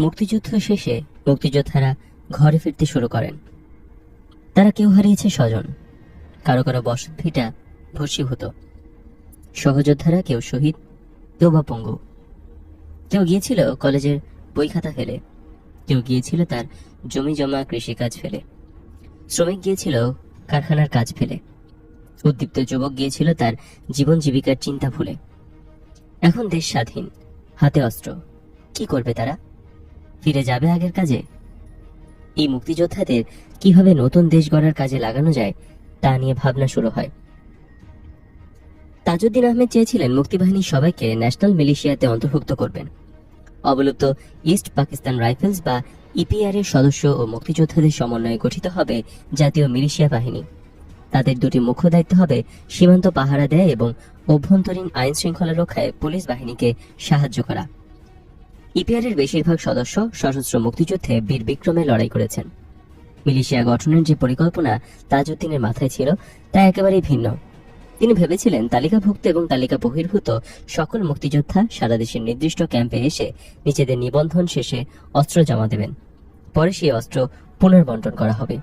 মুক্তিযুদ্ধ শেষে মুক্তিযোদ্ধারা ঘরে ফিরতে শুরু করেন। তারা কেউ হারিয়েছে স্বজন, কারো কারো বসত ভিটা ভস্মীভূত। সহযোদ্ধারা কেউ শহীদ, কেউ বা পঙ্গু। কেউ গিয়েছিল কলেজের বই খাতা ফেলে, কেউ গিয়েছিল তার জমি জমা কৃষিকাজ ফেলে, শ্রমিক গিয়েছিল কারখানার কাজ ফেলে, উদ্দীপ্ত যুবক গিয়েছিল তার জীবন জীবিকার চিন্তা ভুলে। এখন দেশ স্বাধীন, হাতে অস্ত্র। কি করবে তারা? ফিরে যাবে আগের কাজে? এই মুক্তিযোদ্ধাদের কিভাবে নতুন দেশ গড়ার কাজে লাগানো যায় তা নিয়ে ভাবনা শুরু হয়। তাজউদ্দিন আহমেদ চেয়েছিলেন মুক্তিবাহিনীর সবাইকে ন্যাশনাল মিলিশিয়াতে অন্তর্ভুক্ত করবেন। অবলুপ্ত ইস্ট পাকিস্তান রাইফেলস বা ইপিআর এর সদস্য ও মুক্তিযোদ্ধাদের সমন্বয়ে গঠিত হবে জাতীয় মিলিশিয়া বাহিনী। তাদের দুটি মুখ্য দায়িত্ব হবে সীমান্ত পাহারা দেয় এবং অভ্যন্তরীণ আইন শৃঙ্খলা রক্ষায় পুলিশ বাহিনীকে সাহায্য করা। ইপিআর এর বেশিরভাগ সদস্য সশস্ত্র মুক্তিযুদ্ধে বীর বিক্রমে লড়াই করেছেন। মিলিশিয়া গঠনের যে পরিকল্পনা তাজউদ্দিনের মাথায় ছিল তা একেবারেই ভিন্ন। তিনি ভেবেছিলেন তালিকাভুক্ত এবং তালিকা বহির্ভূত সকল মুক্তিযোদ্ধা সারা দেশের নির্দিষ্ট ক্যাম্পে এসে নিজেদের নিবন্ধন শেষে অস্ত্র জমা দেবেন। পরে সেই অস্ত্র পুনর্বন্টন করা হবে।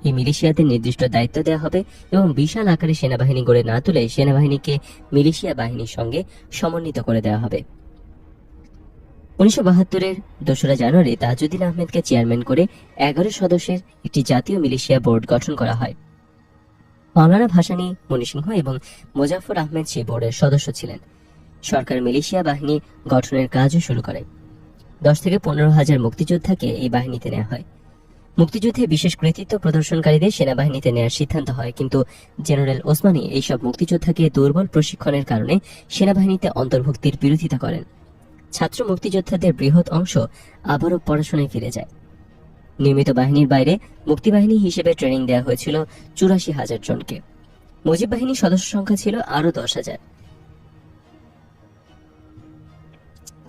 এই মিলিশিয়াতে নির্দিষ্ট দায়িত্ব দেওয়া হবে এবং বিশাল আকারে সেনাবাহিনী গড়ে না তুলে সেনাবাহিনীকে মিলিশিয়া বাহিনীর সঙ্গে সমন্বিত করে দেওয়া হবে। 1972-এর 2রা জানুয়ারি তাজউদ্দিন আহমেদকে চেয়ারম্যান করে 11 সদস্যের একটি জাতীয় মিলিশিয়া বোর্ড গঠন করা হয়। মাওলানা ভাসানী, মনি সিংহ এবং মোজাফফর আহমেদ সেই বোর্ডের সদস্য ছিলেন। সরকার মিলিশিয়া বাহিনী গঠনের কাজও শুরু করে। 10 থেকে 15,000 মুক্তিযোদ্ধাকে এই বাহিনীতে নেওয়া হয়। মুক্তিযুদ্ধে বিশেষ কৃতিত্ব প্রদর্শনকারীদের সেনাবাহিনীতে নেওয়ার সিদ্ধান্ত হয়, কিন্তু জেনারেল ওসমানী এইসব মুক্তিযোদ্ধাকে দুর্বল প্রশিক্ষণের কারণে সেনাবাহিনীতে অন্তর্ভুক্তির বিরোধিতা করেন। ছাত্র মুক্তিযোদ্ধাদের বৃহৎ অংশ আবারও পড়াশোনায় ফিরে যায়। নিয়মিত বাহিনীর বাইরে মুক্তিবাহিনী হিসেবে ট্রেনিং দেওয়া হয়েছিল 84,000 জনকে। মুজিব বাহিনীর সদস্য সংখ্যা ছিল আরো 10,000।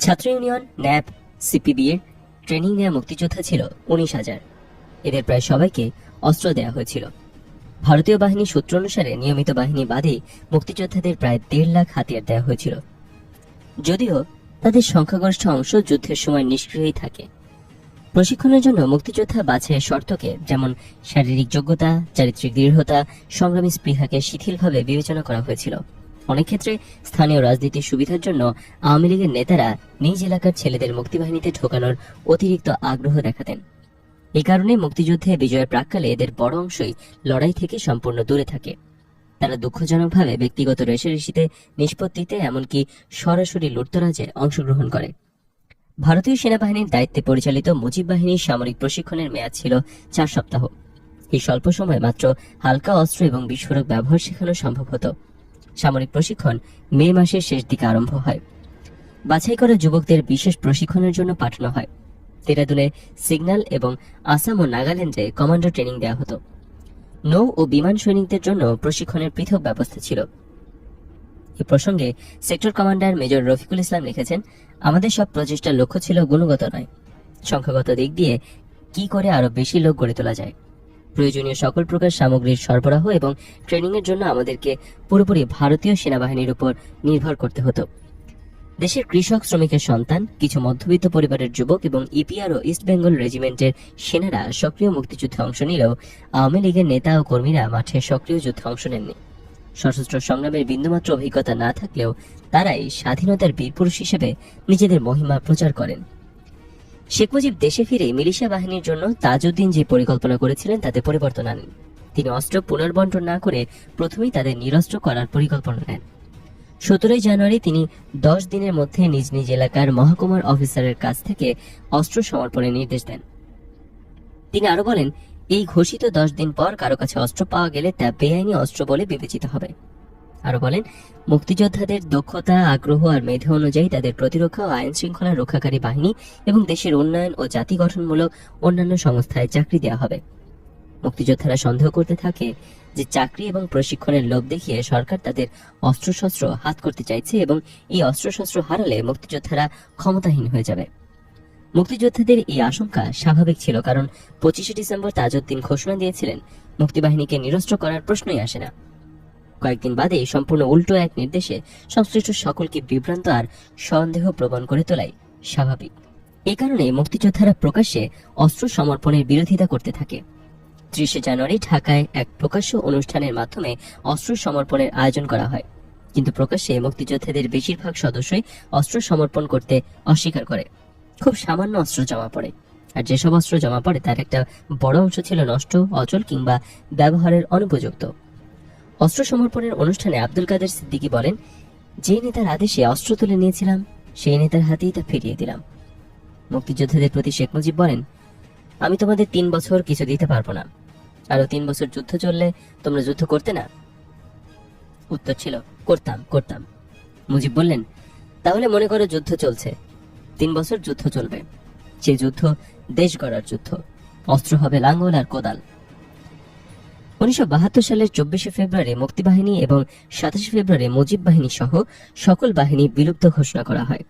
ছাত্র ইউনিয়ন, ন্যাপ, সিপিবি এর ট্রেনিং নেওয়া মুক্তিযোদ্ধা ছিল 19,000। এদের প্রায় সবাইকে অস্ত্র দেওয়া হয়েছিল। ভারতীয় বাহিনীর সূত্র অনুসারে নিয়মিত বাহিনী বাদে মুক্তিযোদ্ধাদের প্রায় 1.5 লাখ হাতিয়ার দেওয়া হয়েছিল। যদিও তাদের সংখ্যাগরিষ্ঠ অংশ যুদ্ধের সময় নিষ্ক্রিয়ই থাকে। প্রশিক্ষণের জন্য মুক্তিযোদ্ধা বাছাইয়ের শর্তকে, যেমন শারীরিক যোগ্যতা, চারিত্রিক দৃঢ়তা, সংগ্রামী স্পৃহাকে শিথিলভাবে বিবেচনা করা হয়েছিল। অনেক ক্ষেত্রে স্থানীয় রাজনীতির সুবিধার জন্য আওয়ামী লীগের নেতারা নিজ এলাকার ছেলেদের মুক্তিবাহিনীতে ঢোকানোর অতিরিক্ত আগ্রহ দেখাতেন। এই কারণে মুক্তিযুদ্ধে বিজয়ের প্রাক্কালে এদের বড় অংশই লড়াই থেকে সম্পূর্ণ দূরে থাকে। তারা দুঃখজনকভাবে ব্যক্তিগত রেষারেষিতে, নিষ্পত্তিতে, এমনকি সরাসরি লুটতরাজে অংশগ্রহণ করে। ভারতীয় সেনাবাহিনীর দায়িত্বে পরিচালিত মুজিব বাহিনীর সামরিক প্রশিক্ষণের মেয়াদ ছিল 4 সপ্তাহ। এই স্বল্প সময় মাত্র হালকা অস্ত্র এবং বিস্ফোরক ব্যবহার শেখানো সম্ভব হতো। সামরিক প্রশিক্ষণ মে মাসের শেষ দিকে আরম্ভ হয়। বাছাই করা যুবকদের বিশেষ প্রশিক্ষণের জন্য পাঠানো হয়। দেরাদুনে সিগন্যাল এবং আসাম ও নাগাল্যান্ডে কমান্ডো ট্রেনিং দেওয়া হতো। নৌ ও বিমান সৈনিকদের জন্য প্রশিক্ষণের পৃথক ব্যবস্থা ছিল। এ প্রসঙ্গে sector commander major Rafiqul Islam লিখেছেন, আমাদের সব প্রচেষ্টার লক্ষ্য ছিল গুণগত নয়, সংখ্যাগত দিক দিয়ে কি করে আরো বেশি লোক গড়ে তোলা যায়। প্রয়োজনীয় সকল প্রকার সামগ্রীর সরবরাহ এবং ট্রেনিং এর জন্য আমাদেরকে পুরোপুরি ভারতীয় সেনাবাহিনীর উপর নির্ভর করতে হতো। দেশের কৃষক শ্রমিকের সন্তান, কিছু মধ্যবিত্ত পরিবারের যুবক এবং ইপিআর ও ইস্ট বেঙ্গল রেজিমেন্টের সেনারা সক্রিয় মুক্তিযুদ্ধে অংশ নিলেও আওয়ামী লীগের নেতা ও কর্মীরা মাঠে সক্রিয় যুদ্ধে অংশ নেননি। সশস্ত্র সংগ্রামের বিন্দুমাত্র অভিজ্ঞতা না থাকলেও তারাই স্বাধীনতার বীরপুরুষ হিসেবে নিজেদের মহিমা প্রচার করেন। শেখ মুজিব দেশে ফিরে মিলিশিয়া বাহিনীর জন্য তাজউদ্দিন যে পরিকল্পনা করেছিলেন তাতে পরিবর্তন আনেন। তিনি অস্ত্র পুনর্বন্টন না করে প্রথমেই তাদের নিরস্ত্র করার পরিকল্পনা নেন। 17 জানুয়ারি তিনি 10 দিনের মধ্যে নিজ নিজ এলাকার মহকুমার অফিসারের কাছ থেকে অস্ত্র সমর্পণের নির্দেশ দেন। তিনি আরো বলেন, এই ঘোষিত 10 দিন পর কারো কাছে অস্ত্র পাওয়া গেলে তা বেআইনি অস্ত্র বলে বিবেচিত হবে। আরো বলেন, মুক্তিযোদ্ধাদের দক্ষতা, আগ্রহ আর মেধা অনুযায়ী তাদের প্রতিরক্ষা ও আইন শৃঙ্খলা রক্ষাকারী বাহিনী এবং দেশের উন্নয়ন ও জাতি গঠনমূলক অন্যান্য সংস্থায় চাকরি দেওয়া হবে। মুক্তিযোদ্ধারা সন্দেহ করতে থাকে যে চাকরি এবং প্রশিক্ষণের লোভ দেখিয়ে সরকার তাদের অস্ত্রশস্ত্র হাত করতে চাইছে এবং এই অস্ত্রশস্ত্র হারালে মুক্তিযোদ্ধারা ক্ষমতাহীন হয়ে যাবে। মুক্তিযোদ্ধাদের এই আশঙ্কা স্বাভাবিক ছিল, কারণ 25 ডিসেম্বর তাজউদ্দিন ঘোষণা দিয়েছিলেন মুক্তিবাহিনীকে নিরস্ত্র করার প্রশ্নই আসে না। কয়েকদিন বাদে সম্পূর্ণ উল্টো এক নির্দেশে সংশ্লিষ্ট সকলকে বিভ্রান্ত আর সন্দেহ প্রবণ করে তোলাই স্বাভাবিক। এই কারণে মুক্তিযোদ্ধারা প্রকাশ্যে অস্ত্র সমর্পণের বিরোধিতা করতে থাকে। 30 জানুয়ারি ঢাকায় এক প্রকাশ্য অনুষ্ঠানের মাধ্যমে অস্ত্র সমর্পণের আয়োজন করা হয়, কিন্তু প্রকাশ্যে মুক্তিযোদ্ধাদের বেশিরভাগ সদস্যই অস্ত্র সমর্পণ করতে অস্বীকার করে। খুব সামান্য অস্ত্র জমা পড়ে, আর যেসব অস্ত্র জমা পড়ে তার একটা বড় অংশ ছিল নষ্ট, অচল কিংবা ব্যবহারের অনুপযুক্ত। অস্ত্র সমর্পণের অনুষ্ঠানে আব্দুল কাদের সিদ্দিকী বলেন, যে নেতার আদেশে অস্ত্র তুলে নিয়েছিলাম সেই নেতার হাতেই তা ফিরিয়ে দিলাম। মুক্তিযোদ্ধাদের প্রতি শেখ মুজিব বলেন, আমি তোমাদের 3 বছর কিছু দিতে পারবো না, আরো 3 বছর যুদ্ধ চললে তোমরা যুদ্ধ করতে না? উত্তর ছিল, করতাম করতাম। মুজিব বললেন, তাহলে মনে করো যুদ্ধ চলছে, 3 বছর যুদ্ধ চলবে। সেই যুদ্ধ দেশ গড়ার যুদ্ধ, অস্ত্র হবে লাঙ্গল আর কোদাল। 1972 সালের 24 ফেব্রুয়ারি মুক্তিবাহিনী এবং 27 ফেব্রুয়ারি মুজিব বাহিনী সহ সকল বাহিনী বিলুপ্ত ঘোষণা করা হয়।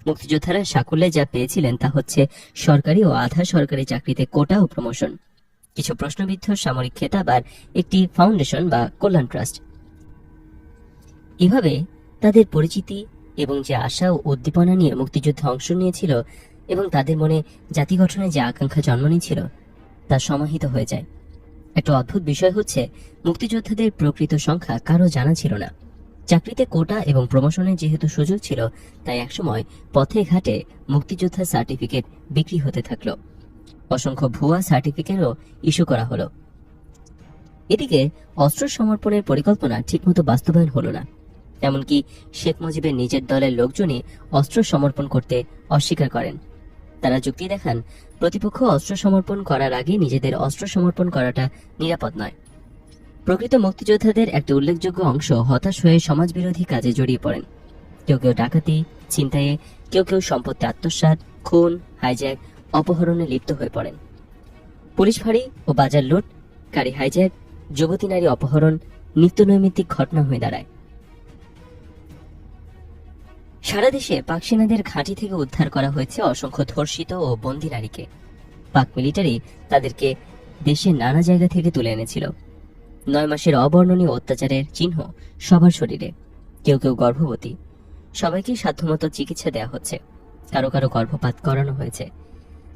মুক্তিযোদ্ধারা সাকুল্যে যা পেয়েছিলেন তা হচ্ছে সরকারি ও আধা সরকারি চাকরিতে কোটা ও প্রমোশন, কিছু প্রশ্নবিদ্ধ সামরিক খেতাব আর একটি ফাউন্ডেশন বা কল্যাণ ট্রাস্ট। এভাবে তাদের পরিচিতি এবং যে আশা ও উদ্দীপনা নিয়ে মুক্তিযুদ্ধে অংশ নিয়েছিল এবং তাদের মনে জাতি গঠনে যে আকাঙ্ক্ষা জন্ম নিয়েছিল তা সমাহিত হয়ে যায়। একটা অদ্ভুত বিষয় হচ্ছে, মুক্তিযোদ্ধাদের প্রকৃত সংখ্যা কারো জানা ছিল না। চাকরিতে কোটা এবং প্রমোশনের যেহেতু সুযোগ ছিল, তাই একসময় পথে ঘাটে মুক্তিযোদ্ধা সার্টিফিকেট বিক্রি হতে থাকলো। অসংখ্য ভুয়া সার্টিফিকেটও ইস্যু করা হলো। এদিকে অস্ত্র সমর্পণের পরিকল্পনা ঠিকমতো বাস্তবায়ন হলো না। এমনকি শেখ মুজিবের নিজের দলের লোকজনই অস্ত্র সমর্পণ করতে অস্বীকার করেন। তারা যুক্তি দেখান, প্রতিপক্ষ অস্ত্র সমর্পণ করার আগে নিজেদের অস্ত্র সমর্পণ করাটা নিরাপদ নয়। প্রকৃত মুক্তিযোদ্ধাদের একটা উল্লেখযোগ্য অংশ হতাশ হয়ে সমাজবিরোধী কাজে জড়িয়ে পড়েন। কেউ কেউ ডাকাতি, ছিনতাইয়ে, কেউ কেউ সম্পত্তি আত্মসাৎ, খুন, হাইজ্যাক, অপহরণে লিপ্ত হয়ে পড়েন। পুলিশ ফাঁড়ি ও বাজার লুট, গাড়ি হাইজ্যাক, যুবতী নারী অপহরণ নিত্যনৈমিত্তিক ঘটনা হয়ে দাঁড়ায়। সারা দেশে পাক সেনাদের ঘাঁটি থেকে উদ্ধার করা হয়েছে অসংখ্য ধর্ষিত ও বন্দী নারীকে। পাক মিলিটারি তাদেরকে দেশের নানা জায়গা থেকে তুলে এনেছিল। 9 মাসের অবর্ণনীয় অত্যাচারের চিহ্ন সবার শরীরে। কেউ কেউ গর্ভবতী। সবাইকে সাধ্যমতো চিকিৎসা দেওয়া হচ্ছে। কারো কারো গর্ভপাত করানো হয়েছে।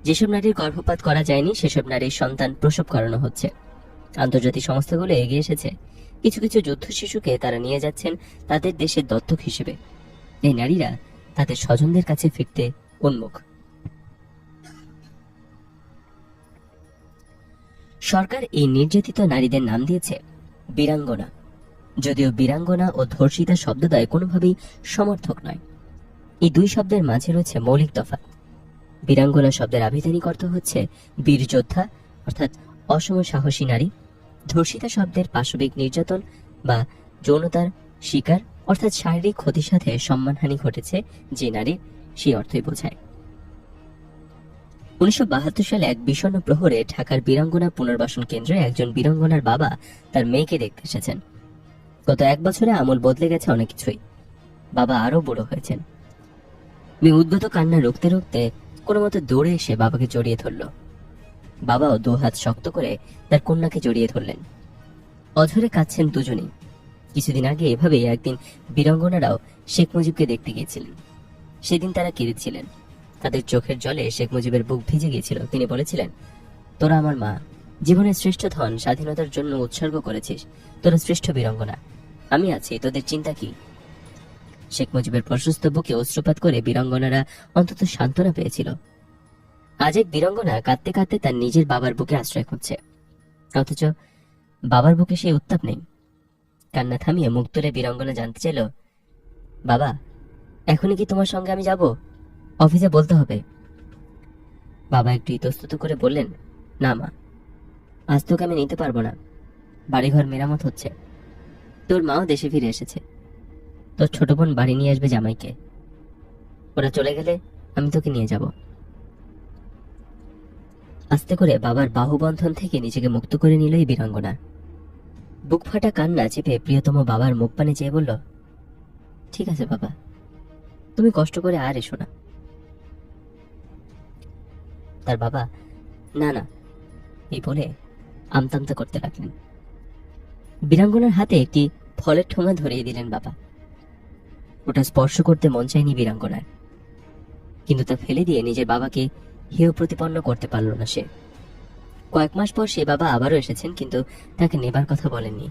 যেসব নারীর গর্ভপাত করা যায়নি সেসব নারীর সন্তান প্রসব করানো হচ্ছে। আন্তর্জাতিক সংস্থাগুলো এগিয়ে এসেছে। কিছু কিছু যুদ্ধ শিশুকে তারা নিয়ে যাচ্ছেন তাদের দেশের দত্তক হিসেবে। এই নারীরা তাদের স্বজনদের কাছে ফিরতে উন্মুখ। সরকার এই নির্যাতিত নারীদের নাম দিয়েছে বীরাঙ্গনা, যদিও বীরাঙ্গনা ও ধর্ষিতা শব্দদ্বয় কোনোভাবেই সমর্থক নয়। এই দুই শব্দের মাঝে রয়েছে মৌলিক তফাৎ। বীরাঙ্গনা শব্দের আভিধানিক অর্থ হচ্ছে বীর যোদ্ধা, অর্থাৎ অসম সাহসী নারী। ধর্ষিতা শব্দের পাশবিক নির্যাতন বা যৌনতার শিকার, অর্থাৎ শারীরিক ক্ষতির সাথে সম্মানহানি ঘটেছে যে নারী, সেই অর্থই বোঝায়। 1972 সালে এক বিষণ্ণ প্রহরে ঢাকার বীরাঙ্গনা পুনর্বাসন কেন্দ্রে একজন বীরাঙ্গনার বাবা তার মেয়েকে দেখতে এসেছেন। গত 1 বছরে আমল বদলে গেছে অনেক কিছুই। বাবা আরো বড় হয়েছেন। মেয়ে উদ্গত কান্না রুখতে রুখতে কোনো মতে দৌড়ে এসে বাবাকে জড়িয়ে ধরল। বাবাও 2 হাত শক্ত করে তার কন্যাকে জড়িয়ে ধরলেন। অঝরে কাঁদছেন দুজনেই। কিছুদিন আগে এভাবেই একদিন বীরাঙ্গনারাও শেখ মুজিবকে দেখতে গিয়েছিলেন। সেদিন তারা কেঁদেছিলেন। তাদের চোখের জলে শেখ মুজিবের বুক ভিজে গিয়েছিল। তিনি বলেছিলেন, তোরা আমার মা, জীবনের শ্রেষ্ঠ ধন স্বাধীনতার জন্য উৎসর্গ করেছিস। তোরা শ্রেষ্ঠ বীরাঙ্গনা, আমি আছি, তোদের চিন্তা কি? শেখ মুজিবের প্রশস্ত বুকে অশ্রুপাত করে বীরাঙ্গনারা অন্তত সান্ত্বনা পেয়েছিল। আজ এক বীরাঙ্গনা কাঁদতে কাঁদতে তার নিজের বাবার বুকে আশ্রয় খুঁজছে, অথচ বাবার বুকে সেই উত্তাপ নেই। কান্না থামিয়ে মুখ তুলে বীরাঙ্গনা জানতে চাইল, বাবা, এখনই কি তোমার সঙ্গে আমি যাব? অফিসে বলতে হবে। বাবা একটু ইতস্তত করে বললেন, না মা, আজ তোকে আমি নিতে পারবো না। বাড়িঘর মেরামত হচ্ছে। তোর মাও দেশে ফিরে এসেছে। তোর ছোট বোন বাড়ি নিয়ে আসবে জামাইকে। ওরা চলে গেলে আমি তোকে নিয়ে যাব। আস্তে করে বাবার বাহুবন্ধন থেকে নিজেকে মুক্ত করে নিল এই বীরাঙ্গনা। বুক ফাটা কান্না চেপে প্রিয়তম বাবার মুখ পানে চেয়ে বলল, ঠিক আছে বাবা, তুমি কষ্ট করে আর এসো না। তার বাবা না না এই বলে আমতামতা করতে লাগলেন। বীরাঙ্গনার হাতে একটি ফলের ঠোঙা ধরিয়ে দিলেন বাবা। ওটা স্পর্শ করতে মন চায়নি বীরাঙ্গনার, কিন্তু তা ফেলে দিয়ে নিজের বাবাকে হেয় প্রতিপন্ন করতে পারল না সে। কয়েক মাস পর সে বাবা আবারও এসেছেন, কিন্তু তাকে নেবার কথা বলেননি।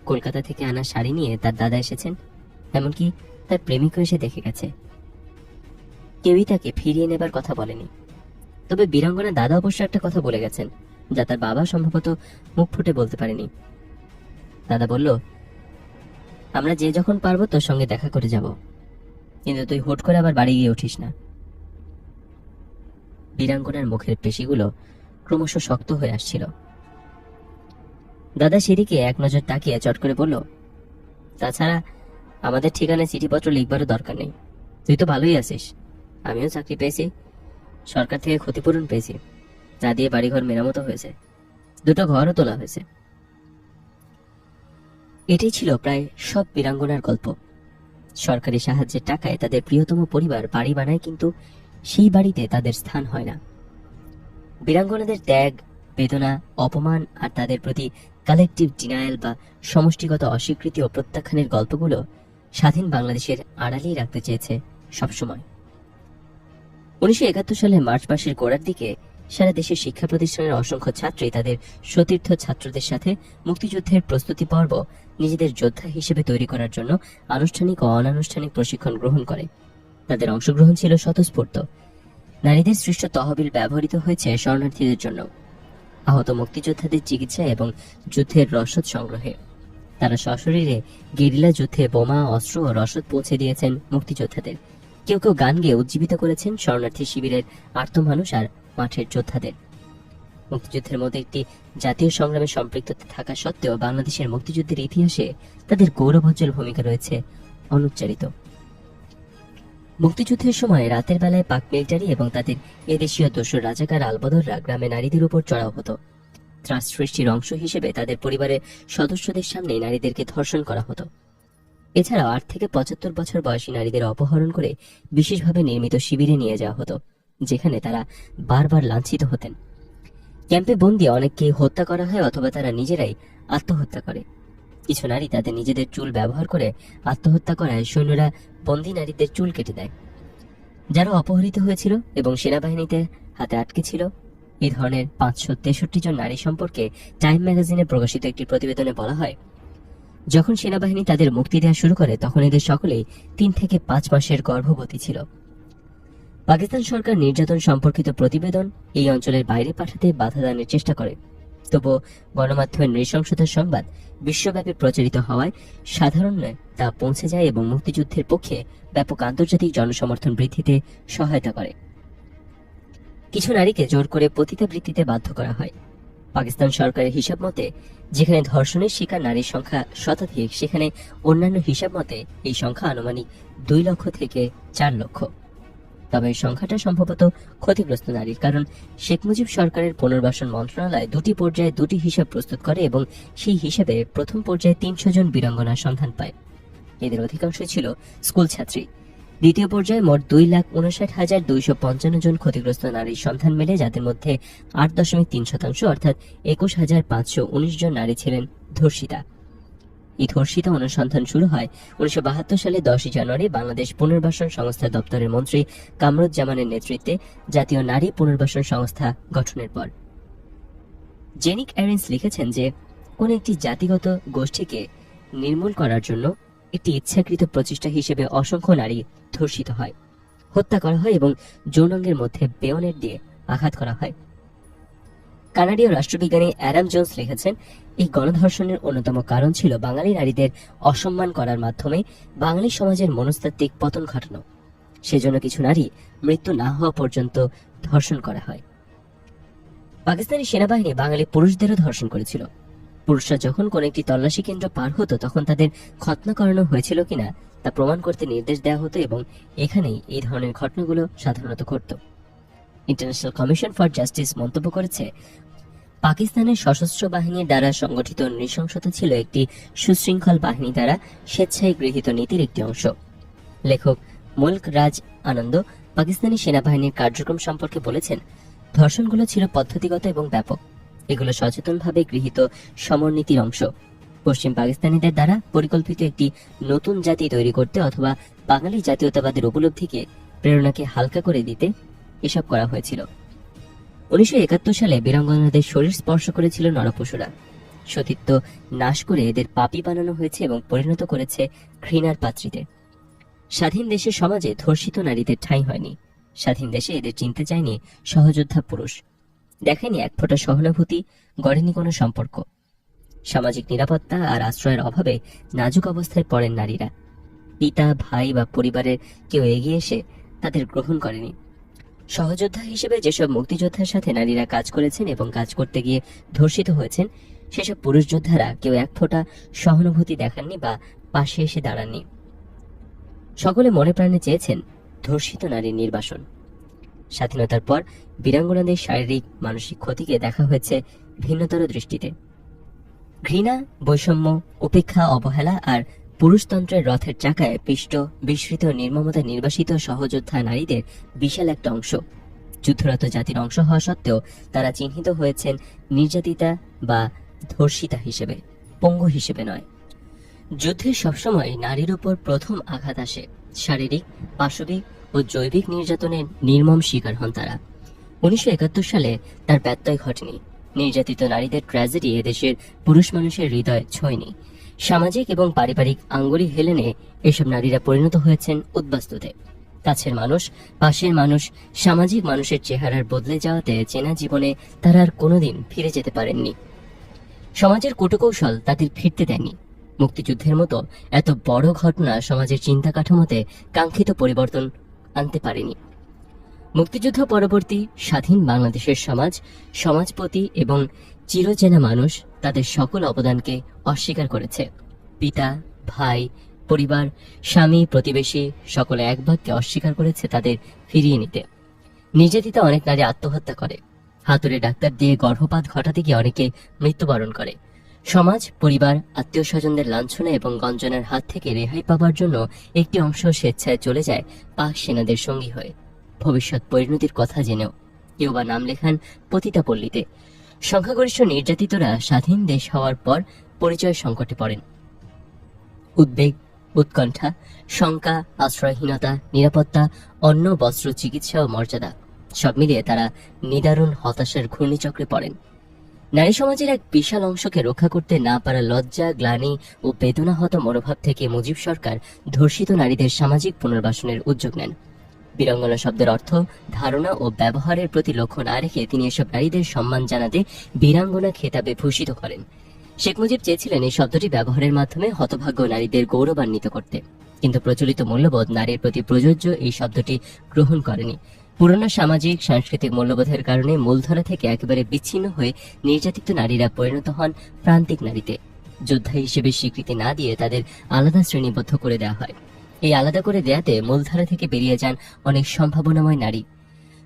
কলকাতা থেকে আনা শাড়ি নিয়ে তার দাদা এসেছেন, এমনকি তার প্রেমিকও এসে দেখে গেছে। কেউই তাকে ফিরিয়ে নেবার কথা বলেনি। তবে বীরাঙ্গনা দাদা অবশ্য একটা কথা বলে গেছেন, যা তার বাবা সম্ভবত মুখ ফুটে বলতে পারেনি। দাদা বলল, আমরা যে যখন পারবো তোর সঙ্গে দেখা করে যাব, কিন্তু তুই হুট করে আবার বাড়ি গিয়ে উঠিস না। বীরাঙ্গনার মুখের পেশিগুলো ক্রমশ শক্ত হয়ে আসছিল। দাদা সেদিকে এক নজর তাকিয়ে চট করে বলল, তাছাড়া আমাদের ঠিকানায় চিঠিপত্র লিখবারও দরকার নেই। তুই তো ভালোই আছিস, আমিও চাকরি পেয়েছি, সরকার থেকে ক্ষতিপূরণ পেয়েছি, তা দিয়ে বাড়িঘর মেরামতো হয়েছে, দুটো ঘরও তোলা হয়েছে। এটাই ছিল প্রায় সব বীরাঙ্গনার গল্প। সরকারি সাহায্যের টাকায় তাদের প্রিয়তম পরিবার বাড়ি বানায়, কিন্তু সেই বাড়িতে তাদের স্থান হয় না। বীরাঙ্গনাদের ত্যাগ, বেদনা, অপমান আর তাদের প্রতি কালেকটিভ ডিনায়াল বা সমষ্টিগত অস্বীকৃতি ও প্রত্যাখ্যানের গল্পগুলো স্বাধীন বাংলাদেশের আড়ালেই রাখতে চেয়েছে সবসময়। 1971 সালে মার্চ মাসের গোড়ার দিকে সারা দেশের শিক্ষা প্রতিষ্ঠানের অসংখ্য ছাত্রী তাদের সতীর্থ ছাত্রদের সাথে মুক্তিযুদ্ধের প্রস্তুতি পর্ব নিজেদের যোদ্ধা হিসেবে তৈরি করার জন্য আনুষ্ঠানিক ও অনানুষ্ঠানিক প্রশিক্ষণ গ্রহণ করে। তাদের অংশগ্রহণ ছিল স্বতঃস্ফূর্ত। নারীদের সৃষ্ট তহবিল ব্যবহৃত হয়েছে শরণার্থীদের জন্য, আহত মুক্তিযোদ্ধাদের চিকিৎসা এবং যুদ্ধের রসদ সংগ্রহে। তারা সশরীরে গেরিলা যুদ্ধে বোমা, অস্ত্র ও রসদ পৌঁছে দিয়েছেন মুক্তিযোদ্ধাদের। কেউ কেউ গান গেয়ে উজ্জীবিত করেছেন শরণার্থী শিবিরের আর্ত মানুষ আর মাঠের যোদ্ধাদের। মুক্তিযুদ্ধের মধ্যে একটি জাতীয় সংগ্রামে সম্পৃক্ততা থাকা সত্ত্বেও বাংলাদেশের মুক্তিযুদ্ধের ইতিহাসে তাদের গৌরবোজ্জ্বল ভূমিকা রয়েছে অনুচ্চারিত। মুক্তিযুদ্ধের সময় রাতের বেলায় পাক মিলিটারি এবং তাদের এদেশীয় দস্যু রাজাকার আলবদররা গ্রামে নারীদের উপর চড়াও হতো। ত্রাস সৃষ্টির অংশ হিসেবে তাদের পরিবারের সদস্যদের সামনে নারীদেরকে ধর্ষণ করা হতো। এছাড়াও 8 থেকে 75 বছর বয়সী নারীদের অপহরণ করে বিশেষভাবে নির্মিত শিবিরে নিয়ে যাওয়া হতো, যেখানে তারা বারবার লাঞ্ছিত হতেন। ক্যাম্পে বন্দী অনেককে হত্যা করা হয় অথবা তারা নিজেরাই আত্মহত্যা করে। কিছু নারী তাদের নিজেদের চুল ব্যবহার করে আত্মহত্যা করায় সৈন্যরা বন্দী নারীদের চুল কেটে দেয়। যারা অপহৃত হয়েছিল এবং সেনাবাহিনীতে হাতে আটকে ছিল, এই ধরনের 563 জন নারী সম্পর্কে টাইম ম্যাগাজিনে প্রকাশিত একটি প্রতিবেদনে বলা হয়, যখন সেনাবাহিনী তাদের মুক্তি দেওয়া শুরু করে তখন এদের সকলেই 3 থেকে 5 মাসের গর্ভবতী ছিল। পাকিস্তান সরকার নির্যাতন সম্পর্কিত প্রতিবেদন এই অঞ্চলের বাইরে পাঠাতে বাধা দানের চেষ্টা করে, তবুও গণমাধ্যমের নৃশংসতার সংবাদ বিশ্বব্যাপী প্রচারিত হওয়ায় সাধারণে তা পৌঁছে যায় এবং মুক্তিযুদ্ধের পক্ষে ব্যাপক আন্তর্জাতিক জনসমর্থন বৃদ্ধিতে সহায়তা করে। কিছু নারীকে জোর করে পতিতাবৃত্তিতে বাধ্য করা হয়। পাকিস্তান সরকারের হিসাব মতে যেখানে ধর্ষণের শিকার নারীর সংখ্যা শতাধিক, সেখানে অন্যান্য হিসাব মতে এই সংখ্যা আনুমানিক 2 লক্ষ থেকে 4 লক্ষ। তবে এই সংখ্যাটা সম্ভবত ক্ষতিগ্রস্ত নারীর, কারণ শেখ মুজিব সরকারের পুনর্বাসন মন্ত্রণালয় 2টি পর্যায়ে 2টি হিসাব প্রস্তুত করে এবং সেই হিসাবে প্রথম পর্যায়ে 300 জন বীরাঙ্গনার সন্ধান পায়। এদের অধিকাংশই ছিল স্কুল ছাত্রী। দ্বিতীয় পর্যায়ে মোট 2,59,255 জন ক্ষতিগ্রস্ত নারীর সন্ধান মেলে, যাদের মধ্যে 8.3% অর্থাৎ 21,519 জন নারী ছিলেন ধর্ষিতা। এই ধর্ষিতা অনুসন্ধান শুরু হয় 1972 সালে 10 জানুয়ারি বাংলাদেশ পুনর্বাসন সংস্থা দপ্তরের মন্ত্রী কামরুজ্জামানের নেতৃত্বে জাতীয় নারী পুনর্বাসন সংস্থা গঠনের পর। জেনিক অ্যারেন্স লিখেছেন যে কোন একটি জাতিগত গোষ্ঠীকে নির্মূল করার জন্য একটি ইচ্ছাকৃত প্রচেষ্টা হিসেবে অসংখ্য নারী ধর্ষিত হয়, হত্যা করা হয় এবং যৌনাঙ্গের মধ্যে বেয়নেট দিয়ে আঘাত করা হয়। কানাডীয় রাষ্ট্রবিজ্ঞানী অ্যাডাম জোন্স লিখেছেন, এই গণধর্ষণের অন্যতম কারণ ছিল বাঙালি নারীদের অসম্মান করার মাধ্যমে বাঙালি সমাজের মনস্তাত্ত্বিক পতন ঘটানো। সেজন্য কিছু নারী মৃত্যু না হওয়া পর্যন্ত ধর্ষণ করা হয়। পাকিস্তানি সেনাবাহিনী বাঙালি পুরুষদেরও ধর্ষণ করেছিল। পুরুষরা যখন কোন একটি তল্লাশি কেন্দ্র পার হতো তখন তাদের খতনা করানো হয়েছিল কিনা তা প্রমাণ করতে নির্দেশ দেওয়া হতো এবং এখানেই এই ধরনের ঘটনাগুলো সাধারণত ঘটত। ইন্টারন্যাশনাল কমিশন ফর জাস্টিস মন্তব্য করেছে, পাকিস্তানের সশস্ত্র বাহিনীর দ্বারা সংগঠিত নৃশংসতা ছিল একটি সুশৃঙ্খল বাহিনী দ্বারা স্বেচ্ছায় গৃহীত নীতির একটি অংশ। লেখক মুলক রাজ আনন্দ পাকিস্তানি সেনাবাহিনীর কার্যক্রম সম্পর্কে বলেছেন, ধর্ষণগুলো ছিল পদ্ধতিগত এবং ব্যাপক। এগুলো সচেতনভাবে গৃহীত সমরনীতির অংশ। পশ্চিম পাকিস্তানিদের দ্বারা পরিকল্পিত একটি নতুন জাতি তৈরি করতে অথবা বাঙালি জাতীয়তাবাদের উপলব্ধিকে প্রেরণাকে হালকা করে দিতে এসব করা হয়েছিল। 1971 সালে বীরাঙ্গনাদের শরীর স্পর্শ করেছিল নরপশুরা। সতীত্ব নাশ করে এদের পাপী বানানো হয়েছে এবং পরিণত করেছে ঘৃণার পাত্রীতে। স্বাধীন দেশের সমাজে ধর্ষিত নারীদের ঠাঁই হয়নি। স্বাধীন দেশে এদের চিনতে চায়নি সহযোদ্ধা পুরুষ, দেখেনি এক ফোঁটা সহানুভূতি, গড়েনি কোনো সম্পর্ক। সামাজিক নিরাপত্তা আর আশ্রয়ের অভাবে নাজুক অবস্থায় পড়েন নারীরা। পিতা, ভাই বা পরিবারের কেউ এগিয়ে এসে তাদের গ্রহণ করেনি। সহযোদ্ধা হিসেবে যেসব মুক্তিযোদ্ধার সাথে নারীরা কাজ করেছেন এবং কাজ করতে গিয়ে ধর্ষিত হয়েছেন, সেসব পুরুষ যোদ্ধারা কেউ এক ফোঁটা সহানুভূতি দেখাননি বা পাশে এসে দাঁড়াননি। সকলে মনে প্রাণে চেয়েছেন ধর্ষিত নারীর নির্বাসন। স্বাধীনতার পর বীরাঙ্গনাদের শারীরিক মানসিক ক্ষতিকে দেখা হয়েছে ভিন্নতর দৃষ্টিতে। ঘৃণা, বৈষম্য, উপেক্ষা, অবহেলা আর পুরুষতন্ত্রের রথের চাকায় পিষ্ট, বিস্মৃত, নির্মমতা নির্বাসিত সহযোদ্ধা নারীদের বিশাল একটা অংশ। যুদ্ধরত জাতির অংশ হওয়া সত্ত্বেও তারা চিহ্নিত হয়েছেন নির্যাতিতা বা ধর্ষিতা হিসেবে, পঙ্গু হিসেবে নয়। যুদ্ধে সবসময় নারীর উপর প্রথম আঘাত আসে। শারীরিক, পাশবিক ও জৈবিক নির্যাতনের নির্মম শিকার হন তারা। 1971 সালে তার ব্যত্যয় ঘটেনি। নির্যাতিত নারীদের ট্র্যাজেডি এদেশের পুরুষ মানুষের হৃদয় ছোঁয়নি। সামাজিক এবং পারিবারিক আঙ্গুলি হেলেনে এসব নারীরা পরিণত হয়েছেন উদ্বাস্তুতে। কাছের মানুষ, পাশের মানুষ, সামাজিক মানুষের চেহারার বদলে যাওয়াতে চেনা জীবনে তারা আর কোনোদিন ফিরে যেতে পারেননি। সমাজের কূটকৌশল তাদের ফিরতে দেয়নি। মুক্তিযুদ্ধের মতো এত বড় ঘটনা সমাজের চিন্তা কাঠামোতে কাঙ্ক্ষিত পরিবর্তন আনতে পারেনি। মুক্তিযুদ্ধ পরবর্তী স্বাধীন বাংলাদেশের সমাজ, সমাজপতি এবং চিরচেনা মানুষ তাদের সকল অবদানকে অস্বীকার করেছে। পিতা, ভাই, পরিবার, স্বামী, প্রতিবেশী সকলে এক বাক্যে অস্বীকার করেছে তাদের ফিরিয়ে নিতে। নির্যাতিতা অনেক নারী আত্মহত্যা করে। হাতুড়ে ডাক্তার দিয়ে গর্ভপাত ঘটাতে গিয়ে অনেকে মৃত্যুবরণ করে। সমাজ, পরিবার, আত্মীয় স্বজনদের লাঞ্ছনা এবং গঞ্জনার হাত থেকে রেহাই পাবার জন্য একটি অংশ স্বেচ্ছায় চলে যায় পাক সেনাদের সঙ্গী হয়ে। ভবিষ্যৎ পরিণতির কথা জেনেও কেউ বা নাম লেখান পতিতাপল্লীতে। সংখ্যাগরিষ্ঠ নির্যাতিতরা স্বাধীন দেশ হওয়ার পর পরিচয় সংকটে পড়েন। উদ্বেগ, উৎকণ্ঠা, শঙ্কা, আশ্রয়হীনতা, নিরাপত্তা, অন্ন, বস্ত্র, চিকিৎসা ও মর্যাদা সব মিলিয়ে তারা নিদারুণ হতাশার ঘূর্ণিচক্রে পড়েন। নারী সমাজের এক বিশাল অংশকে রক্ষা করতে না পারা লজ্জা, গ্লানি ও বেদনাহত মনোভাব থেকে মুজিব সরকার ধর্ষিত নারীদের সামাজিক পুনর্বাসনের উদ্যোগ নেন। বীরাঙ্গনা শব্দের অর্থ, ধারণা ও ব্যবহারের প্রতি লক্ষ্য না রেখে তিনি এসব নারীদের সম্মান জানাতে বীরাঙ্গনা খেতাবে ভূষিত করেন। শেখ মুজিব চেয়েছিলেন এই শব্দটি ব্যবহারের মাধ্যমে হতভাগ্য নারীদের গৌরবান্বিত করতে, কিন্তু প্রচলিত মূল্যবোধ নারীর প্রতি প্রযোজ্য এই শব্দটি গ্রহণ করেনি। পুরনো সামাজিক সাংস্কৃতিক মূল্যবোধের কারণে মূলধারা থেকে একেবারে বিচ্ছিন্ন হয়ে নির্যাতিত নারীরা পরিণত হন প্রান্তিক নারীতে। যোদ্ধা হিসেবে স্বীকৃতি না দিয়ে তাদের আলাদা শ্রেণীবদ্ধ করে দেওয়া হয়। এই আলাদা করে দেয়াতে মূলধারা থেকে বেরিয়ে যান অনেক সম্ভাবনাময় নারী।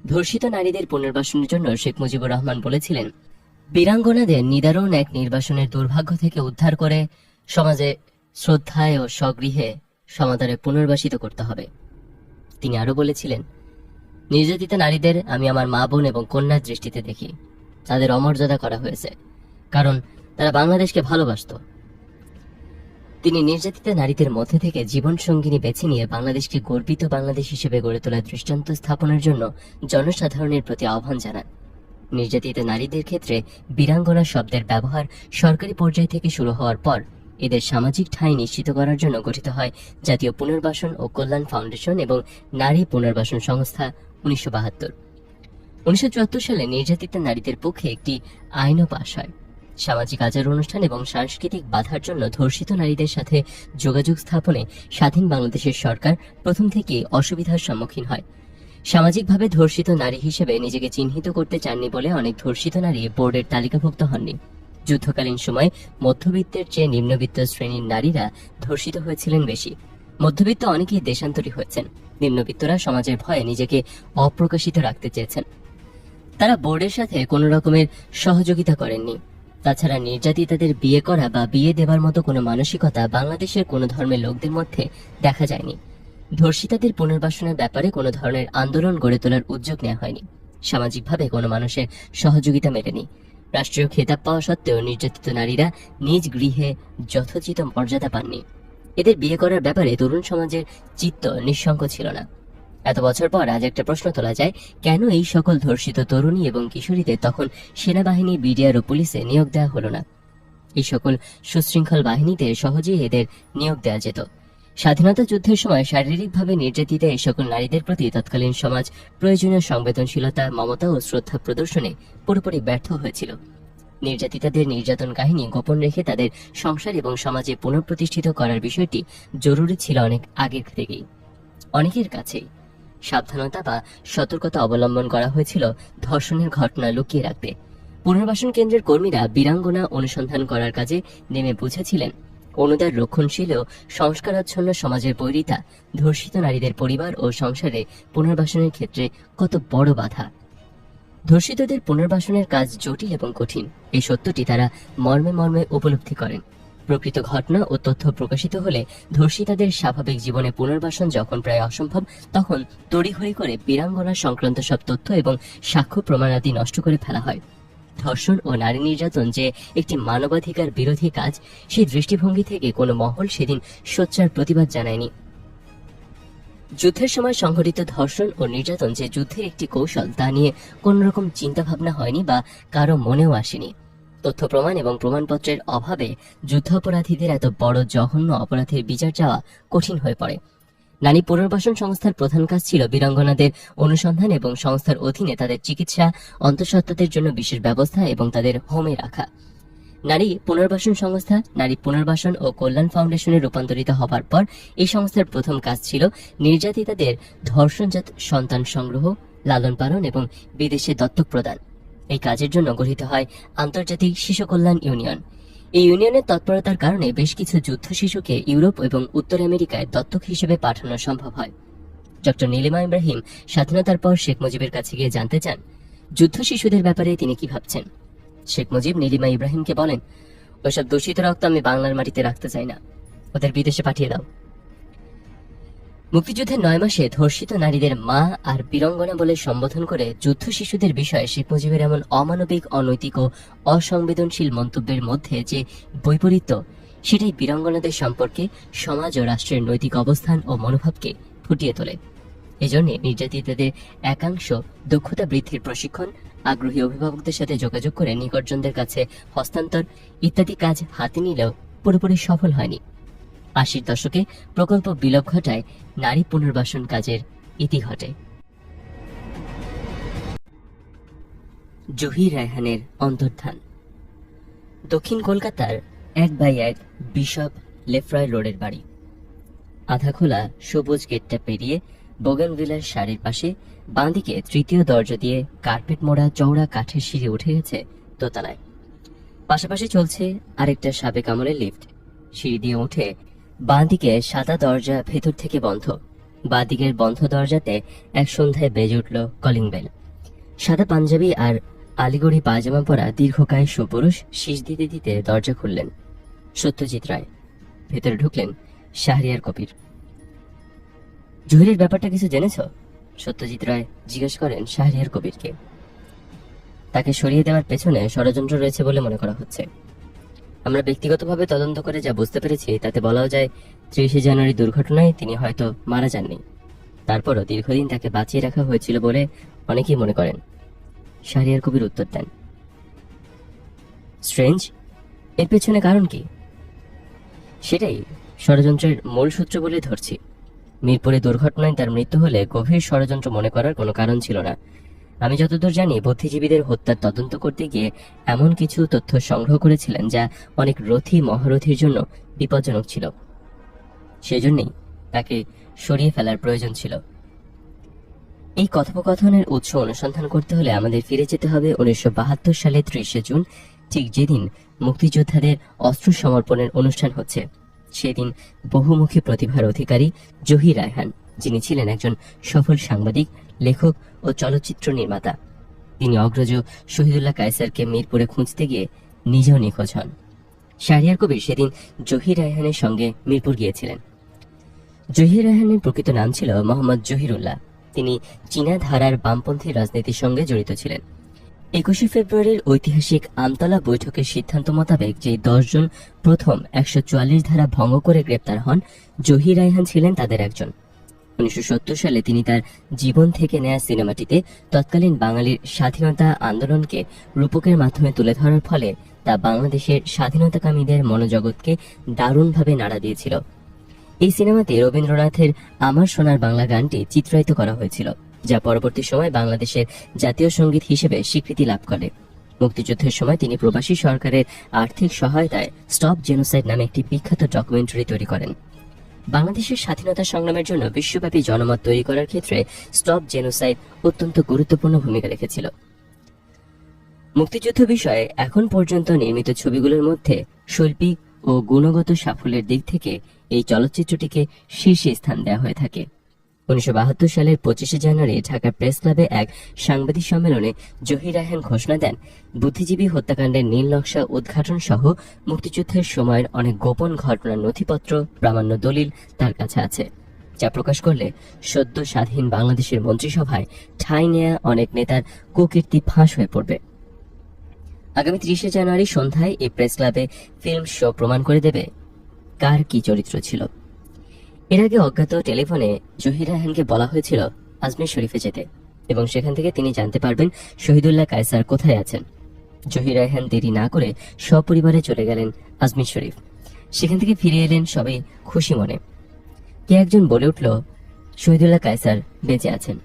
ধর্ষিত নারীদের পুনর্বাসনের জন্য শেখ মুজিবুর রহমান বলেছিলেন, বীরাঙ্গনাদের নিদারুণ এক নির্বাসনের দুর্ভাগ্য থেকে উদ্ধার করে সমাজে শ্রদ্ধায় ও স্বগৃহে সমাদরে পুনর্বাসিত করতে হবে। তিনি আরো বলেছিলেন, নির্যাতিত নারীদের আমি আমার মা, বোন এবং কন্যার দৃষ্টিতে দেখি। তাদের অমর্যাদা করা হয়েছে কারণ তারা বাংলাদেশকে ভালোবাসত। তিনি নির্যাতিত নারীদের মধ্যে থেকে জীবন সঙ্গিনী বেছে নিয়ে বাংলাদেশকে গর্বিত বাংলাদেশ হিসেবে গড়ে তোলার দৃষ্টান্ত স্থাপনের জন্য জনসাধারণের প্রতি আহ্বান জানান। নির্যাতিত নারীদের ক্ষেত্রে বীরাঙ্গনা শব্দের ব্যবহার সরকারি পর্যায় থেকে শুরু হওয়ার পর এদের সামাজিক ঠাঁই নিশ্চিত করার জন্য গঠিত হয় জাতীয় পুনর্বাসন ও কল্যাণ ফাউন্ডেশন এবং নারী পুনর্বাসন সংস্থা 1972। 1974 সালে নির্যাতিত নারীদের পক্ষে একটি আইনও পাশ হয়। সামাজিক আচার অনুষ্ঠান এবং সাংস্কৃতিক বাধার জন্য ধর্ষিত নারীদের সাথে যোগাযোগ স্থাপনে স্বাধীন বাংলাদেশের সরকার প্রথম থেকেই অসুবিধার সম্মুখীন হয়। সামাজিকভাবে ধর্ষিত নারী হিসেবে নিজেকে চিহ্নিত করতে চাননি বলে অনেক ধর্ষিত নারী বোর্ডের তালিকাভুক্ত হননি। যুদ্ধকালীন সময় মধ্যবিত্তের চেয়ে নিম্নবিত্ত শ্রেণীর নারীরা ধর্ষিত হয়েছিলেন বেশি। মধ্যবিত্ত অনেকেই দেশান্তরী হয়েছেন। নিম্নবিত্তরা সমাজের ভয়ে নিজেকে অপ্রকাশিত রাখতে চেয়েছেন। তারা বোর্ডের সাথে কোনো রকমের সহযোগিতা করেননি। তাছাড়া নির্যাতিতাদের বিয়ে করা বা বিয়ে দেবার মতো কোনো মানসিকতা বাংলাদেশের কোনো ধর্মের লোকদের মধ্যে দেখা যায়নি। ধর্ষিতাদের পুনর্বাসনের ব্যাপারে কোনো ধরনের আন্দোলন গড়ে তোলার উদ্যোগ নেওয়া হয়নি। সামাজিকভাবে কোনো মানুষের সহযোগিতা মেলেনি। রাষ্ট্রীয় খেতাব পাওয়া সত্ত্বেও নির্যাতিত নারীরা নিজ গৃহে যথোচিত মর্যাদা পাননি। এদের বিয়ে করার ব্যাপারে তরুণ সমাজের চিত্ত নিঃশঙ্ক ছিল না। এত বছর পর আজ একটা প্রশ্ন তোলা যায়, কেন এই সকল ধর্ষিত তরুণী এবং কিশোরীদের তখন সেনাবাহিনী, বিডিআর ও পুলিশে নিয়োগ দেওয়া হলো না? এই সকল সুশৃঙ্খল বাহিনীতে সহজেই এদের নিয়োগ দেওয়া যেত। স্বাধীনতা যুদ্ধের সময় শারীরিকভাবে নির্যাতিত এই সকল নারীদের প্রতি তৎকালীন সমাজ প্রয়োজনীয় সংবেদনশীলতা, মমতা ও শ্রদ্ধা প্রদর্শনে পুরোপুরি ব্যর্থ হয়েছিল। নির্যাতিতাদের নির্যাতন কাহিনী গোপন রেখে তাদের সংসার এবং সমাজে পুনঃপ্রতিষ্ঠিত করার বিষয়টি জরুরি ছিল অনেক আগের থেকেই। অনেকের কাছেই সাবধানতা বা সতর্কতা অবলম্বন করা হয়েছিল ধর্ষণের ঘটনা লুকিয়ে রাখতে। পুনর্বাসন কেন্দ্রের কর্মীরা বীরাঙ্গনা অনুসন্ধান করার কাজে নেমে বুঝেছিলেন অনুদার রক্ষণশীল ও সংস্কারাচ্ছন্ন সমাজের বৈরিতা ধর্ষিত নারীদের পরিবার ও সংসারে পুনর্বাসনের ক্ষেত্রে কত বড় বাধা। ধর্ষিতদের পুনর্বাসনের কাজ জটিল এবং কঠিন, এই সত্যটি তারা মর্মে মর্মে উপলব্ধি করেন। প্রকৃত ঘটনা ও তথ্য প্রকাশিত হলে ধর্ষিতাদের স্বাভাবিক জীবনে পুনর্বাসন যখন প্রায় অসম্ভব, তখন তড়িঘড়ি করে বীরাঙ্গনা সংক্রান্ত সব তথ্য এবং সাক্ষ্য প্রমাণাদি নষ্ট করে ফেলা হয়। ধর্ষণ ও নারী নির্যাতন যে একটি মানবাধিকার বিরোধী কাজ, সেই দৃষ্টিভঙ্গি থেকে কোনো মহল সেদিন সোচ্চার প্রতিবাদ জানায়নি। যুদ্ধের সময় সংঘটিত ধর্ষণ ও নির্যাতন যে যুদ্ধের একটি কৌশল, তা নিয়ে কোন রকম চিন্তা ভাবনা হয়নি বা কারো মনেও আসেনি। তথ্য প্রমাণ এবং প্রমাণপত্রের অভাবে যুদ্ধাপরাধীদের এত বড় জঘন্য অপরাধের বিচার চাওয়া কঠিন হয়ে পড়ে। নারী পুনর্বাসন সংস্থার প্রধান কাজ ছিল বীরাঙ্গনাদের অনুসন্ধান এবং সংস্থার অধীনে তাদের চিকিৎসা, অন্তঃসত্ত্বাদের জন্য বিশেষ ব্যবস্থা এবং তাদের হোমে রাখা। নারী পুনর্বাসন সংস্থা নারী পুনর্বাসন ও কল্যাণ ফাউন্ডেশনে রূপান্তরিত হবার পর এই সংস্থার প্রথম কাজ ছিল নির্যাতিতাদের ধর্ষণজাত সন্তান সংগ্রহ, লালন পালন এবং বিদেশে দত্তক প্রদান। এই কাজের জন্য গঠিত হয় আন্তর্জাতিক শিশু কল্যাণ ইউনিয়ন। এই ইউনিয়নের তৎপরতার কারণে বেশ কিছু যুদ্ধ শিশুকে ইউরোপ এবং উত্তর আমেরিকায় দত্তক হিসেবে পাঠানো সম্ভব হয়। ডক্টর নীলিমা ইব্রাহিম স্বাধীনতার পর শেখ মুজিবের কাছে গিয়ে জানতে চান যুদ্ধ শিশুদের ব্যাপারে তিনি কি ভাবছেন। শেখ মুজিব নীলিমা ইব্রাহিমকে বলেন, ওইসব দূষিত রক্ত আমি বাংলার মাটিতে রাখতে চাই না, ওদের বিদেশে পাঠিয়ে দাও। মুক্তিযুদ্ধের 9 মাসে ধর্ষিত নারীদের মা আর বীরাঙ্গনা বলে সম্বোধন করে যুদ্ধ শিশুদের বিষয়ে শেখ মুজিবের এমন অমানবিক, অনৈতিক ও অসংবেদনশীল মন্তব্যের মধ্যে যে বৈপরীত্য, সেটাই বীরাঙ্গনাদের সম্পর্কে সমাজ ও রাষ্ট্রের নৈতিক অবস্থান ও মনোভাবকে ফুটিয়ে তোলে। এজন্য নির্যাতিতদের একাংশ দক্ষতা বৃদ্ধির প্রশিক্ষণ, আগ্রহী অভিভাবকদের সাথে যোগাযোগ করে নিকটজনদের কাছে হস্তান্তর ইত্যাদি কাজ হাতে নিলেও পুরোপুরি সফল হয়নি। 80-র দশকে প্রকল্প বিলোপ ঘটায় নারী পুনর্বাসন কাজের ইতি ঘটে। জহির রায়হানের অন্তর্ধান। দক্ষিণ কলকাতার 1/1 বিশপ লেফ্রয় রোডের বাড়ি। আধা খোলা সবুজ গেটটা পেরিয়ে বোগেনভিলার শাড়ির পাশে বাঁদিকে তৃতীয় দরজা দিয়ে কার্পেট মোড়া চওড়া কাঠের সিঁড়ি উঠে গেছে দোতলায়। পাশাপাশি চলছে আরেকটা সাবেক আমলের লিফট। সিঁড়ি দিয়ে উঠে বাঁদিকে সাদা দরজা ভেতর থেকে বন্ধ। বাঁদিকের বন্ধ দরজাতে এক সন্ধ্যায় বেজে উঠল কলিং বেল। সাদা পাঞ্জাবি আর আলিগড়ি পায়জামা পরা দীর্ঘকায় সুপুরুষ শীষ দিতে দিতে দরজা খুললেন। সত্যজিৎ রায়। ভেতরে ঢুকলেন শাহরিয়ার কবির। জহিরের ব্যাপারটা কিছু জেনেছ? সত্যজিৎ রায় জিজ্ঞেস করেন শাহরিয়ার কবিরকে। তাকে সরিয়ে দেওয়ার পেছনে ষড়যন্ত্র রয়েছে বলে মনে করা হচ্ছে। আমরা ব্যক্তিগতভাবে তদন্ত করে যা বুঝতে পেরেছি তাতে বলাও যায় 30শে জানুয়ারি দুর্ঘটনায় তিনি হয়তো মারা যাননি। তারপরও দীর্ঘদিন তাকে বাঁচিয়ে রাখা হয়েছিল বলে অনেকেই মনে করেন। শাহরিয়ার কবির উত্তর দেন, স্ট্রেঞ্জ, এর পেছনে কারণ কি? সেটাই ষড়যন্ত্রের মূল সূত্র বলে ধরছি। মিরপুরে দুর্ঘটনায় তার মৃত্যু হলে গভীর ষড়যন্ত্র মনে করার কোনো কারণ ছিল না। আমি যতদূর জানি, বুদ্ধিজীবীদের হত্যার তদন্ত করতে গিয়ে এমন কিছু তথ্য সংগ্রহ করেছিলেন যা অনেক রথী মহারথীর জন্য বিপজ্জনক ছিল। সেজন্যই তাকে সরিয়ে ফেলার প্রয়োজন ছিল। এই কথোপকথনের উৎস অনুসন্ধান করতে হলে আমাদের ফিরে যেতে হবে 1972 সালে 30শে জুন, ঠিক যেদিন মুক্তিযোদ্ধাদের অস্ত্র সমর্পণের অনুষ্ঠান হচ্ছে। সেদিন বহুমুখী প্রতিভার অধিকারী জহির রায়হান, যিনি ছিলেন একজন সফল সাংবাদিক, লেখক ও চলচ্চিত্র নির্মাতা, তিনি অগ্রজ শহীদুল্লাহ কায়সারকে মিরপুরে খুঁজতে গিয়ে নিজেও নিখোঁজ হন। শাহরিয়ার কবির সেদিন জহির রায়হানের সঙ্গে মিরপুর গিয়েছিলেন। জহির রায়হানের প্রকৃত নাম ছিল মোহাম্মদ জহিরুল্লাহ। তিনি চীনা ধারার বামপন্থী রাজনীতির সঙ্গে জড়িত ছিলেন। 21শে ফেব্রুয়ারির ঐতিহাসিক আমতলা বৈঠকের সিদ্ধান্ত মোতাবেক যে 10 জন প্রথম 144 ধারা ভঙ্গ করে গ্রেপ্তার হন, জহির রায়হান ছিলেন তাদের একজন। 1970 সালে তিনি তার জীবন থেকে নেয়া সিনেমাটিতে তৎকালীন বাঙালির স্বাধীনতা আন্দোলনকে রূপকের মাধ্যমে তুলে ধরার ফলে তা বাংলাদেশের স্বাধীনতাকামীদের মনোজগৎকে দারুণভাবে নাড়া দিয়েছিল। এই সিনেমাতে রবীন্দ্রনাথের আমার সোনার বাংলা গানটি চিত্রায়িত করা হয়েছিল, যা পরবর্তী সময় বাংলাদেশের জাতীয় সঙ্গীত হিসেবে স্বীকৃতি লাভ করে। মুক্তিযুদ্ধের সময় তিনি প্রবাসী সরকারের আর্থিক সহায়তায় স্টপ জেনোসাইড নামে একটি বিখ্যাত ডকুমেন্টারি তৈরি করেন। বাংলাদেশের স্বাধীনতা সংগ্রামের জন্য বিশ্বব্যাপী জনমত তৈরি করার ক্ষেত্রে স্টপ জেনোসাইড অত্যন্ত গুরুত্বপূর্ণ ভূমিকা রেখেছিল। মুক্তিযুদ্ধ বিষয়ে এখন পর্যন্ত নির্মিত ছবিগুলোর মধ্যে শৈল্পিক ও গুণগত সাফল্যের দিক থেকে এই চলচ্চিত্রটিকে শীর্ষে স্থান দেওয়া হয়ে থাকে। 1972 সালের 25শে জানুয়ারি ঢাকা প্রেস ক্লাবে এক সাংবাদিক সম্মেলনে জহির রায়হান ঘোষণা দেন, বুদ্ধিজীবী হত্যাকাণ্ডের নীল নকশা উদ্ঘাটন সহ মুক্তিযুদ্ধের সময়ের অনেক গোপন ঘটনার নথিপত্র, প্রামাণ্য দলিল তার কাছে আছে, যা প্রকাশ করলে সদ্য স্বাধীন বাংলাদেশের মন্ত্রিসভায় ঠাঁই নেয়া অনেক নেতার কুকীর্তি ফাঁস হয়ে পড়বে। আগামী 30শে জানুয়ারি সন্ধ্যায় এই প্রেস ক্লাবে ফিল্ম শো প্রমাণ করে দেবে কার কি চরিত্র ছিল। এর আগে অজ্ঞাত টেলিফোনে জহির রায়হানকে বলা হয়েছিল আজমির শরীফে যেতে, এবং সেখান থেকে তিনি জানতে পারবেন শহীদুল্লাহ কায়সার কোথায় আছেন। জহির রায়হান দেরি না করে সপরিবারে চলে গেলেন আজমির শরীফ। সেখান থেকে ফিরে এলেন সবাই খুশি মনে। কে একজন বলে উঠল, শহীদুল্লাহ কায়সার বেঁচে আছেন,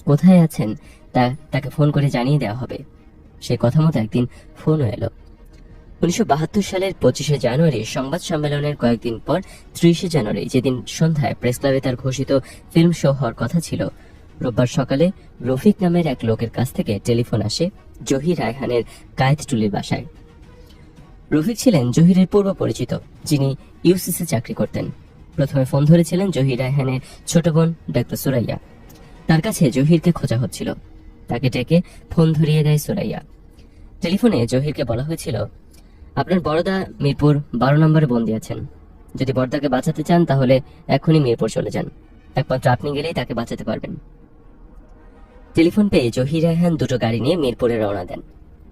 কোথায় আছেন তাকে ফোন করে জানিয়ে দেওয়া হবে। সে কথা মতো একদিন ফোনও এলো। 1972 সালের 25শে জানুয়ারি সংবাদ সম্মেলনের কয়েকদিন পর 30শে জানুয়ারি, যেদিন সন্ধ্যায় প্রেস ক্লাবে তার ঘোষিত ফিল্ম শো হওয়ার কথা ছিল, রোববার সকালে রফিক নামের এক লোকের কাছ থেকে টেলিফোন আসে জহির রায়হানের কায়েতটুলির বাসায়। রফিক ছিলেন জহিরের পূর্ব পরিচিত, যিনি ইউসিসি চাকরি করতেন। প্রথমে ফোন ধরেছিলেন জহির রায়হানের ছোট বোন ডাক্তার সুরাইয়া। তার কাছে জহিরকে খোঁজা হচ্ছিল। তাকে ডেকে ফোন ধরিয়ে দেয় সুরাইয়া। টেলিফোনে জহিরকে বলা হয়েছিল, আপনার বড়দা মিরপুর 12 নম্বরে বন্দী আছেন। যদি বড়দাকে বাঁচাতে চান তাহলে এখনই মিরপুর চলে যান, একমাত্র আপনি গেলেই তাকে বাঁচাতে পারবেন। টেলিফোন পেয়ে জহির রায়হান দুটো গাড়ি নিয়ে মিরপুরে রওনা দেন।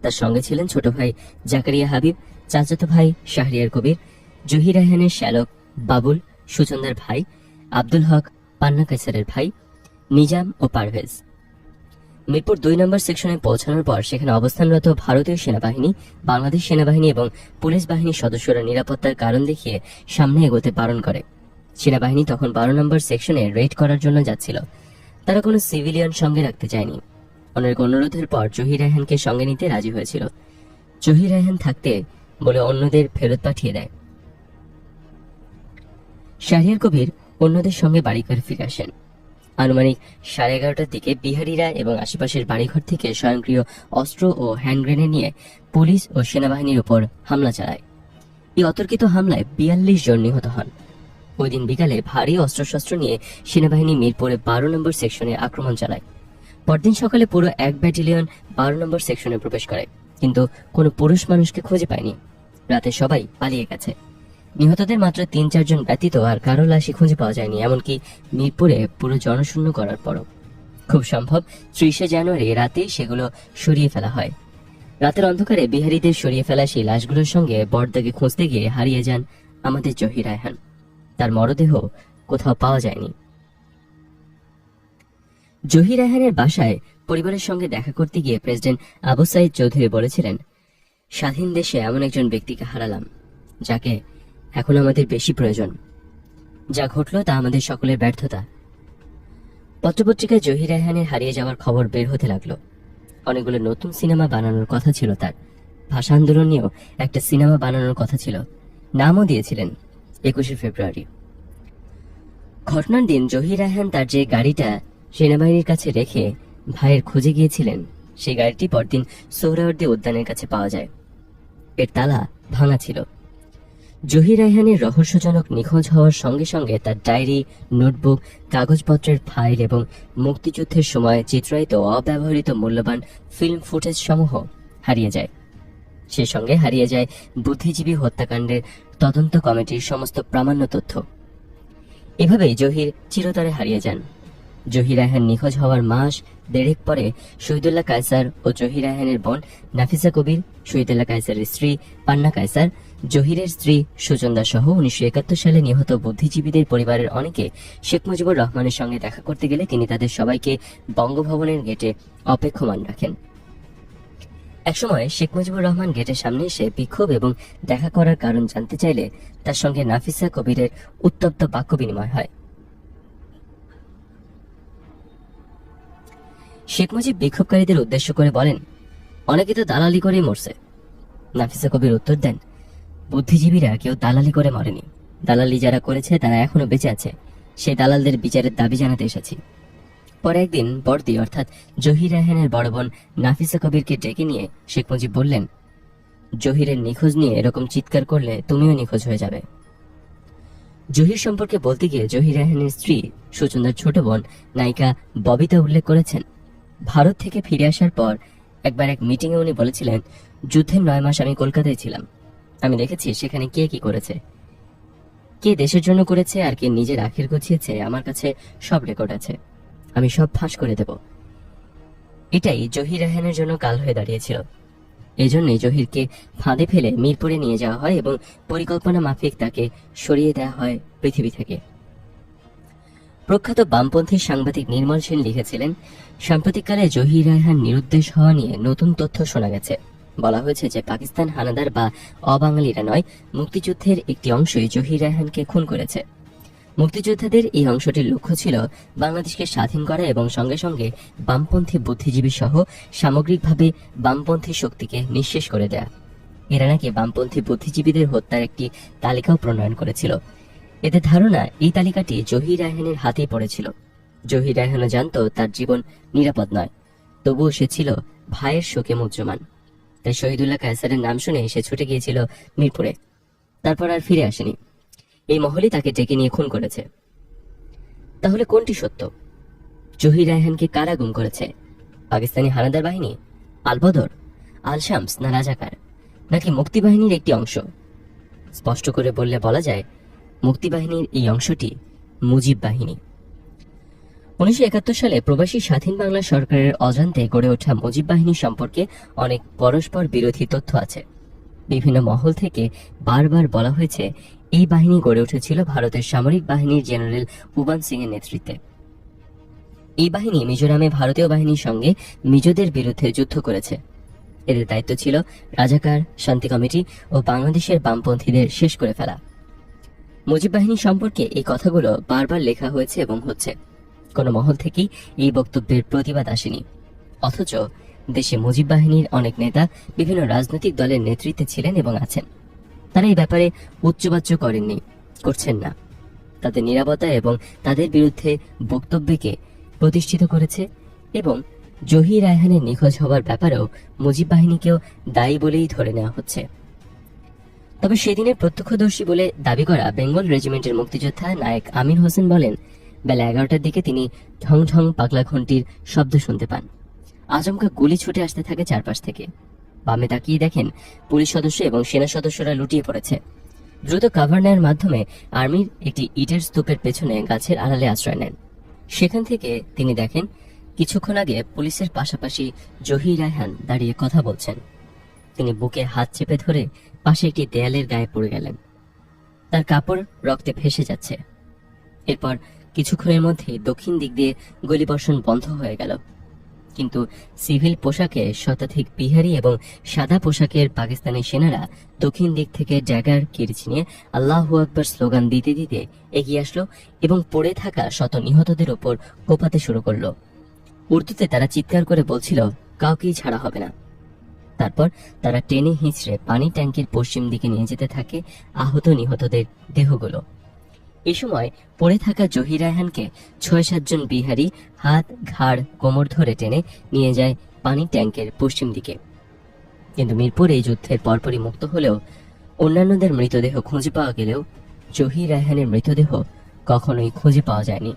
তার সঙ্গে ছিলেন ছোট ভাই জাকারিয়া হাবিব, চাচাতো ভাই শাহরিয়ার কবির, জহির রায়হানের শ্যালক বাবুল, সুচন্দার ভাই আব্দুল হক, পান্না কায়সারের ভাই নিজাম ও পারভেজ। মিরপুর 2 নম্বর সেকশনে পৌঁছানোর পর সেখানে অবস্থানরত ভারতীয় সেনাবাহিনী, বাংলাদেশ সেনাবাহিনী এবং পুলিশ বাহিনীর সদস্যরা নিরাপত্তার কারণ দেখিয়ে সামনে এগোতে বারণ করে। সেনাবাহিনী তখন 12 নম্বর সেকশনে রেড করার জন্য যাচ্ছিল। তারা কোনো সিভিলিয়ান সঙ্গে রাখতে চায়নি। অনেক অনুরোধের পর জহির রায়হানকে সঙ্গে নিতে রাজি হয়েছিল। জহির রায়হান থাকতে বলে অন্যদের ফেরত পাঠিয়ে দেয়। শাহরিয়ার কবির অন্যদের সঙ্গে বাড়িঘর ফিরে আসেন। আনুমানিক 11:30টার দিকে বিহারিরা এবং আশেপাশের বাড়িঘর থেকে স্বয়ংক্রিয় অস্ত্র ও হ্যান্ড গ্রেনেড নিয়ে পুলিশ ও সেনাবাহিনীর উপর হামলা চালায়। এই অতর্কিত হামলায় 42 জন নিহত হন। ওই দিন বিকালে ভারী অস্ত্রশস্ত্র নিয়ে সেনাবাহিনী মিরপুরে 12 নম্বর সেকশনে আক্রমণ চালায়। পরদিন সকালে পুরো 1 ব্যাটালিয়ন 12 নম্বর সেকশনে প্রবেশ করে, কিন্তু কোনো পুরুষ মানুষকে খুঁজে পায়নি। রাতে সবাই পালিয়ে গেছে। নিহতদের মাত্র 3-4 জন ব্যতীত আর কারো লাশই খুঁজে পাওয়া যায়নি, এমনকি মিরপুরে পুরো জনশূন্য করার পরও। খুব সম্ভব 30শে জানুয়ারি রাতেই সেগুলো সরিয়ে ফেলা হয়। রাতের অন্ধকারে বিহারীদের সরিয়ে ফেলা সেই লাশগুলোর সঙ্গে বড়দাকে খুঁজতে গিয়ে হারিয়ে যান আমাদের জহির রায়হান। তার মরদেহ কোথাও পাওয়া যায়নি। জহির রায়হানের বাসায় পরিবারের সঙ্গে দেখা করতে গিয়ে প্রেসিডেন্ট আবু সাইদ চৌধুরী বলেছিলেন, স্বাধীন দেশে এমন একজন ব্যক্তিকে হারালাম যাকে এখন আমাদের বেশি প্রয়োজন। যা ঘটল তা আমাদের সকলের ব্যর্থতা। পত্রপত্রিকায় জহির রায়হানের হারিয়ে যাওয়ার খবর বের হতে লাগলো। অনেকগুলো নতুন সিনেমা বানানোর কথা ছিল তার। ভাষা আন্দোলন নিয়েও একটা সিনেমা বানানোর কথা ছিল। নামও দিয়েছিলেন 21শে ফেব্রুয়ারি। ঘটনার দিন জহির রায়হান তার যে গাড়িটা সেনাবাহিনীর কাছে রেখে ভাইয়ের খোঁজে গিয়েছিলেন, সেই গাড়িটি পরদিন সোহরাওয়ার্দী উদ্যানের কাছে পাওয়া যায়। এর তালা ভাঙা ছিল। জহির রায়হানের রহস্যজনক নিখোঁজ হওয়ার সঙ্গে সঙ্গে তার ডায়েরি, নোটবুক, কাগজপত্রের ফাইল এবং মুক্তিযুদ্ধের সময় চিত্রায়িত অব্যবহৃত মূল্যবান ফিল্ম ফুটেজ সমূহ হারিয়ে যায়। সে সঙ্গে হারিয়ে যায় বুদ্ধিজীবী হত্যাকাণ্ডের তদন্ত কমিটির সমস্ত প্রামাণ্য তথ্য। এভাবেই জহির চিরতরে হারিয়ে যান। জহির রায়হান নিখোঁজ হওয়ার মাস দেড়েক পরে শহীদুল্লাহ কায়সার ও জহির রায়হানের বোন নাফিসা কবির, শহীদুল্লাহ কায়সারের স্ত্রী পান্না কায়সার, জহিরের স্ত্রী সুচন্দা সহ 1971 সালে নিহত বুদ্ধিজীবীদের পরিবারের অনেকে শেখ মুজিবুর রহমানের সঙ্গে দেখা করতে গেলে তিনি তাদের সবাইকে বঙ্গভবনের গেটে অপেক্ষমান রাখেন। একসময় শেখ মুজিবুর রহমান গেটের সামনে এসে বিক্ষোভ এবং দেখা করার কারণ জানতে চাইলে তার সঙ্গে নাফিসা কবিরের উত্তপ্ত বাক্য বিনিময় হয়। শেখ মুজিব বিক্ষোভকারীদের উদ্দেশ্য করে বলেন, অনেকে তো দালালি করে মরছে। নাফিসা কবির উত্তর দেন, বুদ্ধিজীবীরা কেউ দালালি করে মরেনি, দালালি যারা করেছে তারা এখনো বেঁচে আছে, সেই দালালদের বিচারের দাবি জানাতে এসেছি। পরে একদিন বর্দি অর্থাৎ জহির রায়হানের বড় বোন নাফিসা কবিরকে ডেকে নিয়ে শেখ মুজিব বললেন, জহিরের নিখোঁজ নিয়ে এরকম চিৎকার করলে তুমিও নিখোঁজ হয়ে যাবে। জহির সম্পর্কে বলতে গিয়ে জহির রায়হানের স্ত্রী সুচন্দার ছোট বোন নায়িকা ববিতা উল্লেখ করেছেন, ভারত থেকে ফিরে আসার পর একবার এক মিটিংয়ে উনি বলেছিলেন, যুদ্ধের 9 মাস আমি কলকাতায় ছিলাম, আমি দেখেছি সেখানে কে কি করেছে, কে দেশের জন্য করেছে আর কে নিজের আখের গুছিয়েছে, আমার কাছে সব রেকর্ড আছে, আমি সব ফাঁস করে দেব। এটাই জহির রায়হানের জন্য কাল হয়ে দাঁড়িয়েছিল। এজন্যই জহিরকে ফাঁদে ফেলে মিরপুরে নিয়ে যাওয়া হয় এবং পরিকল্পনা মাফিক তাকে সরিয়ে দেওয়া হয় পৃথিবী থেকে। প্রখ্যাত বামপন্থী সাংবাদিক নির্মল সেন লিখেছিলেন, সাম্প্রতিককালে জহির রায়হান নিরুদ্দেশ হওয়া নিয়ে নতুন তথ্য শোনা গেছে। বলা হয়েছে যে পাকিস্তান হানাদার বা অবাঙালিরা নয়, মুক্তিযুদ্ধের একটি অংশই জহির রায়হানকে খুন করেছে। মুক্তিযোদ্ধাদের এই অংশটির লক্ষ্য ছিল বাংলাদেশকে স্বাধীন করা এবং সঙ্গে সঙ্গে বামপন্থী বুদ্ধিজীবী সহ সামগ্রিকভাবে বামপন্থী শক্তিকে নিঃশেষ করে দেয়া। এরা নাকি বামপন্থী বুদ্ধিজীবীদের হত্যার একটি তালিকাও প্রণয়ন করেছিল। এদের ধারণা এই তালিকাটি জহির রায়হানের হাতেই পড়েছিল। জহির রায়হানও জানত তার জীবন নিরাপদ নয়, তবুও সে ছিল ভাইয়ের শোকে মুহ্যমান। তাই শহীদুল্লাহ কায়সারের নাম শুনে সে ছুটে গিয়েছিল মিরপুরে, তারপর আর ফিরে আসেনি। এই মহলই তাকে ডেকে নিয়ে খুন করেছে। তাহলে কোনটি সত্য? জহির রায়হানকে কারা গুম করেছে? পাকিস্তানি হানাদার বাহিনী, আল বদর, আল শামস না রাজাকার, নাকি মুক্তিবাহিনীর একটি অংশ? স্পষ্ট করে বললে বলা যায়, মুক্তিবাহিনীর এই অংশটি মুজিব বাহিনী। 1971 সালে প্রবাসী স্বাধীন বাংলা সরকারের অজান্তে গড়ে ওঠা মুজিব বাহিনী সম্পর্কে অনেক পরস্পর বিরোধী তথ্য আছে। বিভিন্ন মহল থেকে বারবার বলা হয়েছে এই বাহিনী গড়ে উঠেছিল ভারতের সামরিক বাহিনীর জেনারেল উবান সিং এর নেতৃত্বে। এই বাহিনী মিজোরামে ভারতীয় বাহিনীর সঙ্গে মিজোদের বিরুদ্ধে যুদ্ধ করেছে। এদের দায়িত্ব ছিল রাজাকার, শান্তি কমিটি ও বাংলাদেশের বামপন্থীদের শেষ করে ফেলা। মুজিব বাহিনী সম্পর্কে এই কথাগুলো বারবার লেখা হয়েছে এবং হচ্ছে। কোনো মহল থেকেই এই বক্তব্যের প্রতিবাদ আসেনি। অথচ দেশে মুজিব বাহিনীর অনেক নেতা বিভিন্ন রাজনৈতিক দলের নেতৃত্বে ছিলেন এবং আছেন। তারা এই ব্যাপারে উচ্চবাচ্য করেননি, করছেন না। তাদের নিরাপত্তা এবং তাদের বিরুদ্ধে বক্তব্যকে প্রতিষ্ঠিত করেছে এবং জহির রায়হানের নিখোঁজ হওয়ার ব্যাপারেও মুজিব বাহিনীকেও দায়ী বলেই ধরে নেওয়া হচ্ছে। তবে সেদিনের প্রত্যক্ষদর্শী বলে দাবি করা বেঙ্গল রেজিমেন্টের মুক্তিযোদ্ধা নায়ক আমির হোসেন বলেন, বেলা 11টার দিকে তিনি ঢং ঢং পাগলা ঘণ্টির শব্দ শুনতে পান। আচমকা গুলি ছুটে আসতে থাকে চারপাশ থেকে। বামে তাকিয়ে দেখেন পুলিশ সদস্য এবং সেনা সদস্যরা লুটিয়ে পড়েছে। দ্রুত কভার নেওয়ার মাধ্যমে আর্মির একটি ইটের স্তূপের পেছনে গাছের আড়ালে আশ্রয় নেন। সেখান থেকে তিনি দেখেন কিছুক্ষণ আগে পুলিশের পাশাপাশি জহির রায়হান দাঁড়িয়ে কথা বলছেন। তিনি বুকে হাত চেপে ধরে পাশে একটি দেয়ালের গায়ে পড়ে গেলেন। তার কাপড় রক্তে ভেসে যাচ্ছে। এরপর কিছুক্ষণের মধ্যে দক্ষিণ দিক দিয়ে গুলিবর্ষণ বন্ধ হয়ে গেল। কিন্তু সিভিল পোশাকে শতাধিক বিহারি এবং সাদা পোশাকের পাকিস্তানি সেনারা দক্ষিণ দিক থেকে ড্যাগার কিরচ নিয়ে আল্লাহু আকবার স্লোগান দিতে দিতে এগিয়ে আসলো এবং পড়ে থাকা শত নিহতদের উপর কোপাতে শুরু করলো। উর্দুতে তারা চিৎকার করে বলছিল, কাউকেই ছাড়া হবে না। তারপর তারা টেনে হিঁচড়ে পানি ট্যাঙ্কির পশ্চিম দিকে নিয়ে যেতে থাকে আহত নিহতদের দেহগুলো। এই সময় পড়ে থাকা জহির রায়হানকে 6-7 জন বিহারি হাত, ঘাড়, কোমর ধরে টেনে নিয়ে যায় পানি ট্যাঙ্কের পশ্চিম দিকে। কিন্তু মিরপুর এই যুদ্ধের পরপরই মুক্ত হলেও অন্যান্যদের মৃতদেহ খুঁজে পাওয়া গেলেও জহির রায়হানের মৃতদেহ কখনোই খুঁজে পাওয়া যায়নি।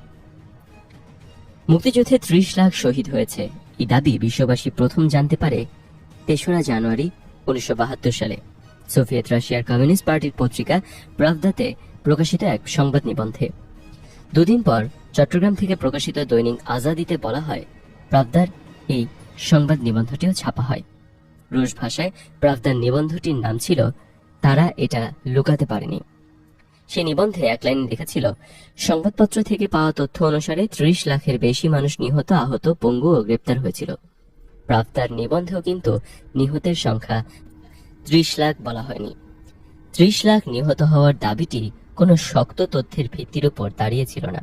মুক্তিযুদ্ধে 30 লাখ শহীদ হয়েছে এই দাবি বিশ্ববাসী প্রথম জানতে পারে 3রা জানুয়ারি 1972 সালে সোভিয়েত রাশিয়ার কমিউনিস্ট পার্টির পত্রিকা প্রাভদাতে প্রকাশিত এক সংবাদ নিবন্ধে। দুদিন পর চট্টগ্রাম থেকে প্রকাশিত দৈনিক আজাদিতে বলা হয়, প্রাভদার এই সংবাদ নিবন্ধটিও ছাপা হয়। রুশ ভাষায় প্রাভদার নিবন্ধটির নাম ছিল তারা এটা লুকাতে পারেনি। সে নিবন্ধে এক লাইন লেখা ছিল, সংবাদপত্র থেকে পাওয়া তথ্য অনুসারে 30 লাখের বেশি মানুষ নিহত, আহত, পঙ্গু ও গ্রেপ্তার হয়েছিল। প্রাপ্তার নিবন্ধেও কিন্তু নিহতের সংখ্যা 30 লাখ বলা হয়নি। 30 লাখ নিহত হওয়ার দাবিটি কোনো শক্ত তথ্যের ভিত্তির উপর দাঁড়িয়েছিল না।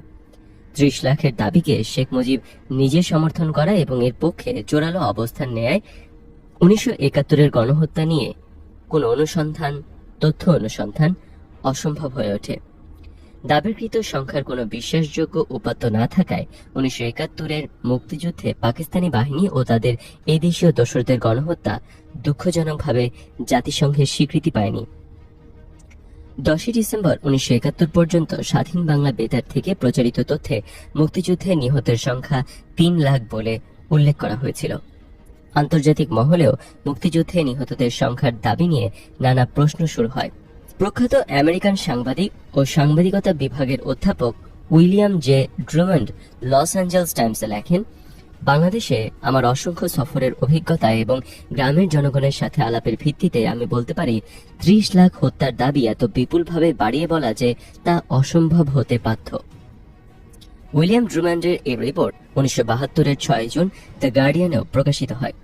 30 লাখের দাবিকে শেখ মুজিব নিজে সমর্থন করা এবং এর পক্ষে জোরালো অবস্থান নেয় 1971-এর গণহত্যা নিয়ে কোনো তথ্য অনুসন্ধান অসম্ভব হয়ে ওঠে। দাবিকৃত সংখ্যার কোনো বিশ্বাসযোগ্য উপাত্ত না থাকায় 1971-এর মুক্তিযুদ্ধে পাকিস্তানি বাহিনী ও তাদের এদেশীয় দোসরদের গণহত্যা দুঃখজনকভাবে জাতিসংঘের স্বীকৃতি পায়নি। 10 ডিসেম্বর 1971 পর্যন্ত স্বাধীন বাংলা বেতার থেকে প্রচারিত তথ্যে মুক্তিযুদ্ধে নিহতের সংখ্যা 3 লাখ বলে উল্লেখ করা হয়েছিল। আন্তর্জাতিক মহলেও মুক্তিযুদ্ধে নিহতদের সংখ্যার দাবি নিয়ে নানা প্রশ্ন শুরু হয়। প্রখ্যাত আমেরিকান সাংবাদিক ও সাংবাদিকতা বিভাগের অধ্যাপক William J Drummond Los Angeles টাইমসে লেখেন, বাংলাদেশে আমার অসংখ্য সফরের অভিজ্ঞতা এবং গ্রামের জনগণের সাথে আলাপের ভিত্তিতে আমি বলতে পারি 30 লাখ হত্যার দাবি এত বিপুলভাবে বাড়িয়ে বলা যে তা অসম্ভব হতে বাধ্য। উইলিয়াম ড্রুমন্ডের এই রিপোর্ট 1972-এর 6 জুন দ্য গার্ডিয়ানেও প্রকাশিত হয়।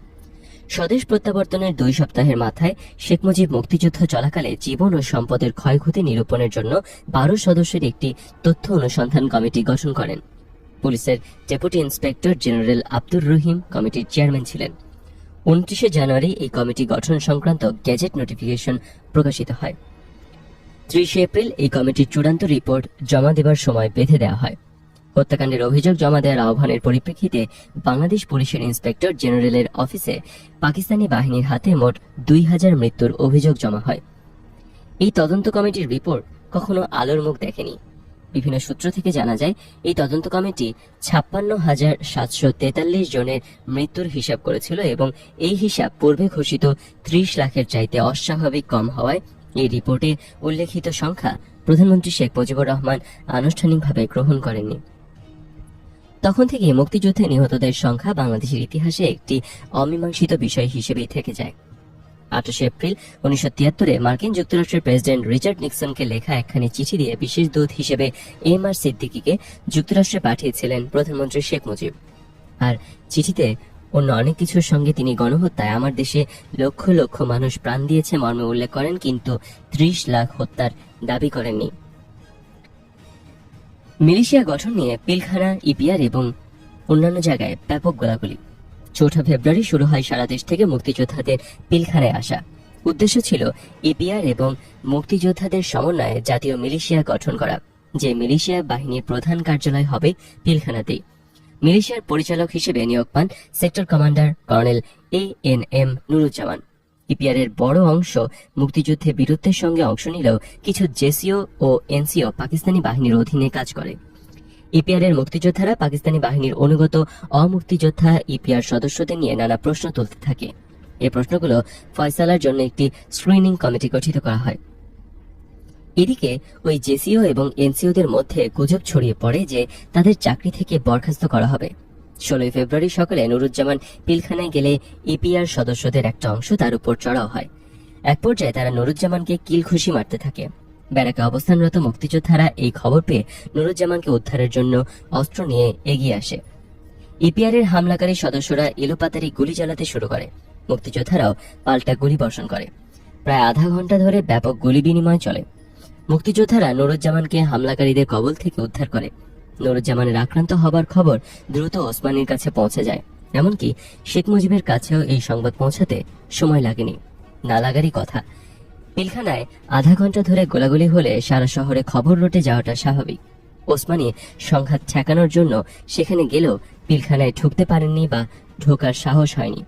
স্বদেশ প্রত্যাবর্তনের 2 সপ্তাহের মাথায় শেখ মুজিব মুক্তিযুদ্ধ চলাকালে জীবন ও সম্পদের ক্ষয়ক্ষতি নিরূপণের জন্য 12 সদস্যের একটি তথ্য অনুসন্ধান কমিটি গঠন করেন। পুলিশের deputy inspector general Abdur Rahim কমিটির চেয়ারম্যান ছিলেন। 29 জানুয়ারি এই কমিটি গঠন সংক্রান্ত গেজেট নোটিফিকেশন প্রকাশিত হয়। 30 এপ্রিল এই কমিটির চূড়ান্ত রিপোর্ট জমা দেবার সময় বেঁধে দেওয়া হয়। হত্যাকাণ্ডের অভিযোগ জমা দেওয়ার আহ্বানের পরিপ্রেক্ষিতে বাংলাদেশ পুলিশের ইন্সপেক্টর জেনারেলের অফিসে পাকিস্তানি বাহিনীর হাতে মোট 2000 মৃত্যুর অভিযোগ জমা হয়। এই তদন্ত কমিটির রিপোর্ট কখনো আলোর মুখ দেখেনি। বিভিন্ন সূত্র থেকে জানা যায়, এই তদন্ত কমিটি 56,743 জনের মৃত্যুর হিসাব করেছিল এবং এই হিসাব পূর্বে ঘোষিত 30 লাখের চাইতে অস্বাভাবিক কম হওয়ায় এই রিপোর্টে উল্লেখিত সংখ্যা প্রধানমন্ত্রী শেখ মুজিবুর রহমান আনুষ্ঠানিকভাবে গ্রহণ করেননি। তখন থেকে মুক্তিযুদ্ধে নিহতদের সংখ্যা বাংলাদেশের ইতিহাসে একটি অমীমাংসিত বিষয় হিসেবেই থেকে যায়। 28 এপ্রিল 1973-এ মার্কিন যুক্তরাষ্ট্রের প্রেসিডেন্ট রিচার্ড নিক্সনকে লেখা একখানি চিঠি দিয়ে বিশেষ দূত হিসেবে এম.আর. সিদ্দিকীকে যুক্তরাষ্ট্রে পাঠিয়েছিলেন প্রধানমন্ত্রী শেখ মুজিব। আর চিঠিতে অন্য অনেক কিছুর সঙ্গে তিনি গণহত্যায় আমার দেশে লক্ষ লক্ষ মানুষ প্রাণ দিয়েছে মর্মে উল্লেখ করেন, কিন্তু 30 লাখ হত্যার দাবি করেননি। মিলিশিয়া গঠন নিয়ে পিলখানা, ইপিআর এবং অন্যান্য জায়গায় ব্যাপক গোলাগুলি। 4 ফেব্রুয়ারি শুরু হয় সারা দেশ থেকে মুক্তিযোদ্ধাদের পিলখানায় আসা। উদ্দেশ্য ছিল ইপিআর এবং মুক্তিযোদ্ধাদের সমন্বয়ে জাতীয় মিলিশিয়া গঠন করা, যে মিলিশিয়া বাহিনীর প্রধান কার্যালয় হবে পিলখানাতেই। মিলিশিয়ার পরিচালক হিসেবে নিয়োগ পান sector commander colonel ANM Nuruzzaman. EPR এর বড় অংশ মুক্তিযুদ্ধে বীরত্বের সঙ্গে অংশ নিলেও কিছু জেসিও ও এনসিও পাকিস্তানি বাহিনীর অধীনে কাজ করে। ইপিআর এর মুক্তিযোদ্ধারা পাকিস্তানি বাহিনীর অনুগত অমুক্তিযোদ্ধা ইপিআর সদস্যদের নিয়ে নানা প্রশ্ন তুলতে থাকে। এই প্রশ্নগুলো ফয়সালার জন্য একটি স্ক্রিনিং কমিটি গঠিত করা হয়। এদিকে ওই জেসিও এবং এনসিওদের মধ্যে গুজব ছড়িয়ে পড়ে যে তাদের চাকরি থেকে বরখাস্ত করা হবে। 16 ফেব্রুয়ারি সকালে নুরুজ্জামান পিলখানায় গেলে ইপিআর সদস্যদের একটা অংশ তার উপর চড়াও হয়। এক পর্যায়ে তারা নুরুজ্জামানকে কিল ঘুষি মারতে থাকে। ব্যারাকে অবস্থানরত মুক্তিযোদ্ধারা এই খবর পেয়ে নুরুজ্জামানকে উদ্ধারের জন্য অস্ত্র নিয়ে এগিয়ে আসে। ইপিআর এর হামলাকারী সদস্যরা এলোপাতাড়ি গুলি চালাতে শুরু করে। মুক্তিযোদ্ধারাও পাল্টা গুলি বর্ষণ করে। প্রায় আধা ঘন্টা ধরে ব্যাপক গুলি বিনিময় চলে। মুক্তিযোদ্ধারা নুরুজ্জামানকে হামলাকারীদের কবল থেকে উদ্ধার করে। নুরুজ্জামানের আক্রান্ত হবার খবর দ্রুত ওসমানীর কাছে পৌঁছে যায়। এমনকি শেখ মুজিবের কাছেও এই সংবাদ পৌঁছাতে সময় লাগেনি। না লাগারই কথা। পিলখানায় আধা ঘন্টা ধরে গোলাগুলি হলে সারা শহরে খবর রটে যাওয়াটা স্বাভাবিক। ওসমানী সংঘাত ঠেকানোর জন্য সেখানে গেলেও পিলখানায় ঢুকতে পারেননি বা ঢোকার সাহস হয়নি।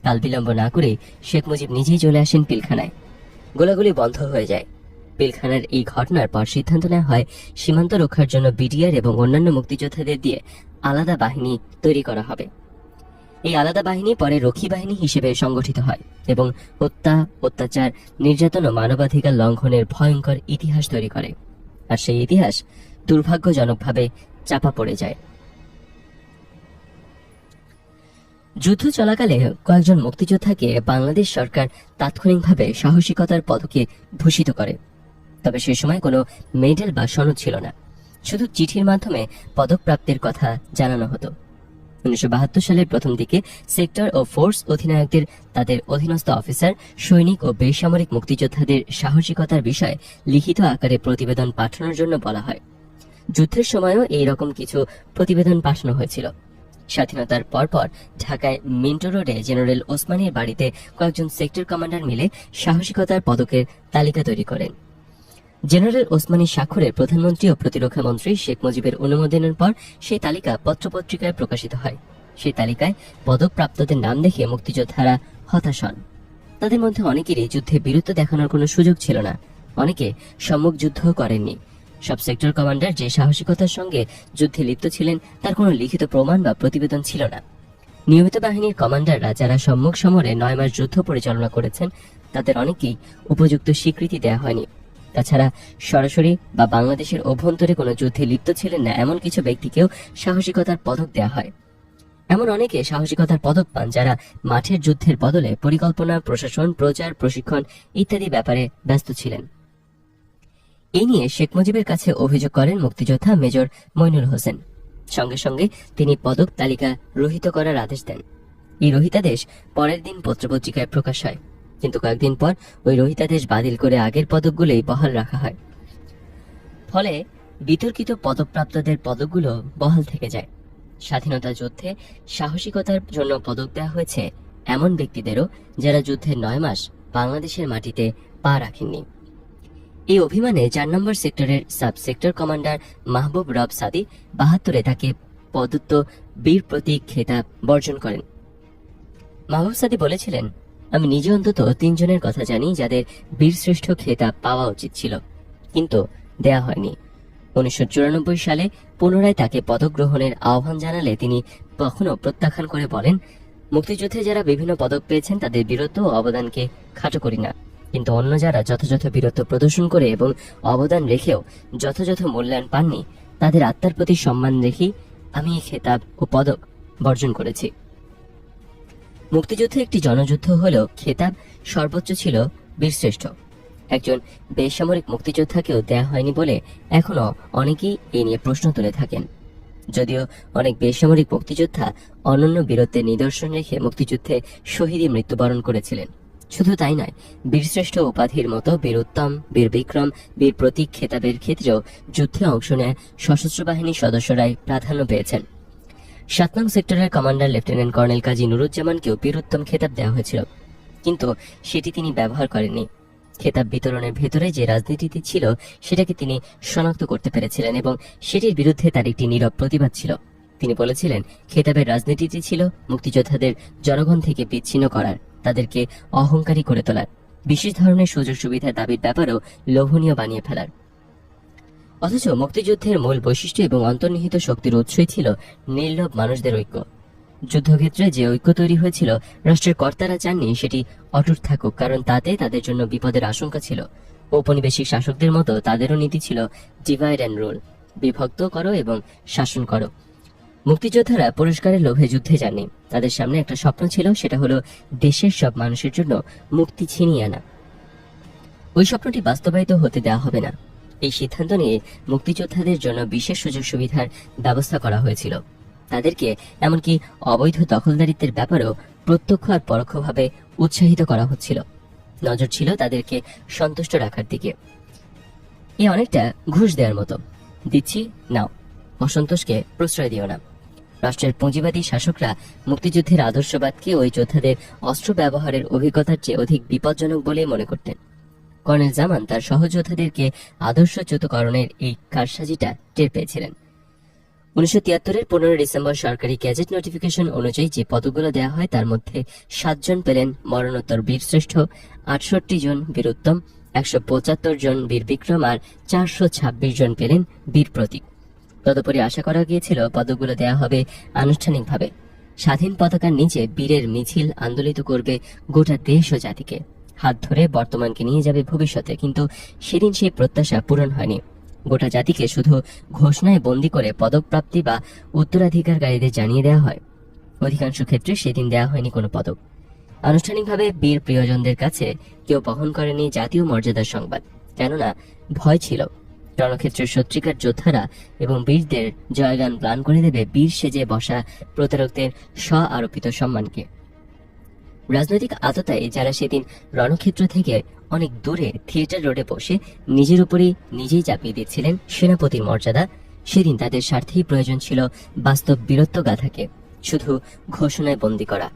কাল বিলম্ব না করে শেখ মুজিব নিজেই চলে আসেন পিলখানায়। গোলাগুলি বন্ধ হয়ে যায়। পিলখানার এই ঘটনার পর সিদ্ধান্ত নেওয়া হয় সীমান্ত রক্ষার জন্য বিডিআর এবং অন্যান্য মুক্তিযোদ্ধাদের দিয়ে আলাদা বাহিনী তৈরি করা হবে। এই আলাদা বাহিনী পরে রক্ষী বাহিনী হিসেবে সংগঠিত হয় এবং হত্যা, অত্যাচার, নির্যাতন ও মানবাধিকার লঙ্ঘনের ভয়ঙ্কর ইতিহাস তৈরি করে। আর সেই ইতিহাস দুর্ভাগ্যজনকভাবে চাপা পড়ে যায়। যুদ্ধ চলাকালে কয়েকজন মুক্তিযোদ্ধাকে বাংলাদেশ সরকার তাৎক্ষণিকভাবে সাহসিকতার পদকে ভূষিত করে। তবে সে সময় কোনো মেডেল বা সনদ ছিল না, শুধু চিঠির মাধ্যমে পদক প্রাপ্তির কথা জানানো হতো। 1972 সালের প্রথম দিকে সেক্টর ও ফোর্স অধিনায়কদের তাদের অধীনস্থ অফিসার, সৈনিক ও বেসামরিক মুক্তিযোদ্ধাদের সাহসিকতার বিষয়ে লিখিত আকারে প্রতিবেদন পাঠানোর জন্য বলা হয়। যুদ্ধের সময়ও এই রকম কিছু প্রতিবেদন পাঠানো হয়েছিল। স্বাধীনতার পরপর ঢাকায় মিন্টো রোডে জেনারেল ওসমানীর বাড়িতে কয়েকজন সেক্টর কমান্ডার মিলে সাহসিকতার পদকের তালিকা তৈরি করেন। জেনারেল ওসমানীর স্বাক্ষরে প্রধানমন্ত্রী ও প্রতিরক্ষা মন্ত্রী শেখ মুজিবের অনুমোদনের পর সেই তালিকা পত্রপত্রিকায় প্রকাশিত হয়। সেই তালিকায় পদক প্রাপ্তদের নাম দেখে মুক্তিযোদ্ধারা হতাশ হন। তাদের মধ্যে অনেকেরই যুদ্ধে বীরত্ব দেখানোর কোনো সুযোগ ছিল না, অনেকে সম্মুখ যুদ্ধও করেননি। সব সেক্টর কমান্ডার যে সাহসিকতার সঙ্গে যুদ্ধে লিপ্ত ছিলেন তার কোনো লিখিত প্রমাণ বা প্রতিবেদন ছিল না। নিয়মিত বাহিনীর কমান্ডাররা যারা সম্মুখ সমরে 9 মাস যুদ্ধ পরিচালনা করেছেন তাদের অনেকেই উপযুক্ত স্বীকৃতি দেওয়া হয়নি। তাছাড়া সরাসরি বা বাংলাদেশের অভ্যন্তরে কোনো যুদ্ধে লিপ্ত ছিলেন না এমন কিছু ব্যক্তিকেও সাহসিকতার পদক দেওয়া হয়। এমন অনেকে সাহসিকতার পদক পান যারা মাঠের যুদ্ধের বদলে পরিকল্পনা, প্রশাসন, প্রচার, প্রশিক্ষণ ইত্যাদি ব্যাপারে ব্যস্ত ছিলেন। এই নিয়ে শেখ মুজিবের কাছে অভিযোগ করেন মুক্তিযোদ্ধা মেজর মইনুল হোসেন। সঙ্গে সঙ্গে তিনি পদক তালিকা রহিত করার আদেশ দেন। এই রহিতাদেশ পরের দিন পত্রপত্রিকায় প্রকাশ হয়, কিন্তু কয়েকদিন পর ওই রহিতাদেশ বাতিল করে আগের পদকগুলোই বহাল রাখা হয়। ফলে বিতর্কিত পদকপ্রাপ্তদের পদকগুলো বহাল থেকে যায়। স্বাধীনতা যুদ্ধে সাহসিকতার জন্য পদক দেওয়া হয়েছে এমন ব্যক্তিদেরও যারা যুদ্ধের 9 মাস বাংলাদেশের মাটিতে পা রাখেননি। এই অভিমানে 4 নম্বর সেক্টরের সাব সেক্টর কমান্ডার মাহবুব রব সাদি 72-এ তাকে প্রদত্ত বীর প্রতীক খেতাব বর্জন করেন। মাহবুব সাদি বলেছিলেন, আমি নিজে অন্তত 3 জনের কথা জানি যাদের বীরশ্রেষ্ঠ খেতাব পাওয়া উচিত ছিল, কিন্তু দেয়া হয়নি। 1994 সালে পুনরায় তাকে পদক গ্রহণের আহ্বান জানালে তিনি তখনও প্রত্যাখ্যান করে বলেন, মুক্তিযুদ্ধে যারা বিভিন্ন পদক পেয়েছেন তাদের বীরত্ব ও অবদানকে খাটো করি না, কিন্তু অন্য যারা যথাযথ বীরত্ব প্রদর্শন করে এবং অবদান রেখেও যথাযথ মূল্যায়ন পাননি তাদের আত্মার প্রতি সম্মান রেখেই আমি এই খেতাব ও পদক বর্জন করেছি। মুক্তিযুদ্ধ একটি জনযুদ্ধ হলেও খেতাব সর্বোচ্চ ছিল বীরশ্রেষ্ঠ। একজন বেসামরিক মুক্তিযোদ্ধাকেও দেয়া হয়নি বলে এখনো অনেকেই এ নিয়ে প্রশ্ন তুলে থাকেন। যদিও অনেক বেসামরিক মুক্তিযোদ্ধা অনন্য বীরত্বের নিদর্শন রেখে মুক্তিযুদ্ধে শহীদে মৃত্যুবরণ করেছিলেন। শুধু তাই নয়, বীরশ্রেষ্ঠ উপাধির মতো বীর উত্তম, বীর বিক্রম, বীর প্রতীক খেতাবের ক্ষেত্রেও যুদ্ধে অংশ নেয় সশস্ত্র বাহিনীর সদস্যরাই প্রাধান্য পেয়েছেন। 7 নং সেক্টরের কমান্ডার লেফটেন্যান্ট কর্নেল কাজী নুরুজ্জামানকেও বীর উত্তম খেতাব দেওয়া হয়েছিল, কিন্তু সেটি তিনি ব্যবহার করেননি। খেতাব বিতরণের ভেতরে যে রাজনীতিটি ছিল সেটাকে তিনি শনাক্ত করতে পেরেছিলেন এবং সেটির বিরুদ্ধে তার একটি নীরব প্রতিবাদ ছিল। তিনি বলেছিলেন, খেতাবের রাজনীতিটি ছিল মুক্তিযোদ্ধাদের জনগণ থেকে বিচ্ছিন্ন করার, তাদেরকে অহংকারী করে তোলার, বিশেষ ধরনের সুযোগ সুবিধার দাবির ব্যাপারেও লোভনীয় বানিয়ে ফেলার। অথচ মুক্তিযুদ্ধের মূল বৈশিষ্ট্য এবং অন্তর্নিহিত শক্তির উৎসই ছিল নির্লোভ মানুষদের ঐক্য। যুদ্ধক্ষেত্রে যে ঐক্য তৈরি হয়েছিল রাষ্ট্রের কর্তারা চাননি সেটি অটুট থাকুক, কারণ তাতে তাদের জন্য বিপদের আশঙ্কা ছিল। ঔপনিবেশিক শাসকদের মতো তাদেরও নীতি ছিল ডিভাইড অ্যান্ড রুল, বিভক্ত করো এবং শাসন করো। মুক্তিযোদ্ধারা পুরস্কারের লোভে যুদ্ধে যাননি, তাদের সামনে একটা স্বপ্ন ছিল, সেটা হলো দেশের সব মানুষের জন্য মুক্তি ছিনিয়ে আনা। ওই স্বপ্নটি বাস্তবায়িত হতে দেওয়া হবে না। এই সিদ্ধান্ত নিয়ে মুক্তিযোদ্ধাদের জন্য বিশেষ সুযোগ সুবিধার ব্যবস্থা করা হয়েছিল। তাদেরকে এমনকি অবৈধ দখলদারিত্বের ব্যাপারেও প্রত্যক্ষ আর পরোক্ষভাবে উৎসাহিত করা হচ্ছিল। নজর ছিল তাদেরকে সন্তুষ্ট রাখার দিকে। এ অনেকটা ঘুষ দেওয়ার মতো, দিচ্ছি নাও, অসন্তোষকে প্রশ্রয় দিও না। রাষ্ট্রের পুঁজিবাদী শাসকরা মুক্তিযুদ্ধের আদর্শবাদকে ওই যোদ্ধাদের অস্ত্র ব্যবহারের অভিজ্ঞতার চেয়ে অধিক বিপজ্জনক বলেই মনে করতেন। কর্নেল জামান তার সহযোদ্ধাদেরকে আদর্শচ্যুতকরণের এই কারসাজিটা টের পেয়েছিলেন। 1973-এর 15 ডিসেম্বর সরকারি গ্যাজেট নোটিফিকেশন অনুযায়ী যে পদকগুলো দেওয়া হয় তার মধ্যে 7 জন পেলেন মরণোত্তর বীরশ্রেষ্ঠ, 68 জন বীর উত্তম, 175 জন বীর বিক্রম আর 426 জন পেলেন বীর প্রতীক। তদুপরি আশা করা গিয়েছিল পদকগুলো দেওয়া হবে আনুষ্ঠানিকভাবে। স্বাধীন পতাকার নিচে বীরের মিছিল আন্দোলিত করবে গোটা দেশ ও জাতিকে, হাত ধরে বর্তমানকে নিয়ে যাবে ভবিষ্যতে। কিন্তু সেদিন সেই প্রত্যাশা পূরণ হয়নি। গোটা জাতিকে শুধু ঘোষণায় বন্দী করে পদক প্রাপ্তি বা উত্তরাধিকারকারীদের জানিয়ে দেওয়া হয়। অধিকাংশ ক্ষেত্রে সেদিন দেওয়া হয়নি কোনো পদক। আনুষ্ঠানিকভাবে বীর প্রিয়জনদের কাছে কেউ বহন করেনি জাতীয় মর্যাদার সংবাদ, কেননা ভয় ছিল রণক্ষেত্রের সত্যিকার যোদ্ধারা এবং বীরদের জয়গান প্লান করে দেবে বীর সেজে বসা প্রতারকদের স্ব আরোপিত সম্মানকে। রাজনৈতিক আততায়ী যারা সেদিন রণক্ষেত্র থেকে অনেক দূরে থিয়েটার রোডে বসে নিজের উপরই নিজেই চাপিয়ে দিচ্ছিলেন সেনাপতির মর্যাদা, সেদিন তাদের স্বার্থেই প্রয়োজন ছিল বাস্তব বীরত্ব গাথাকে শুধু ঘোষণায় বন্দী করা।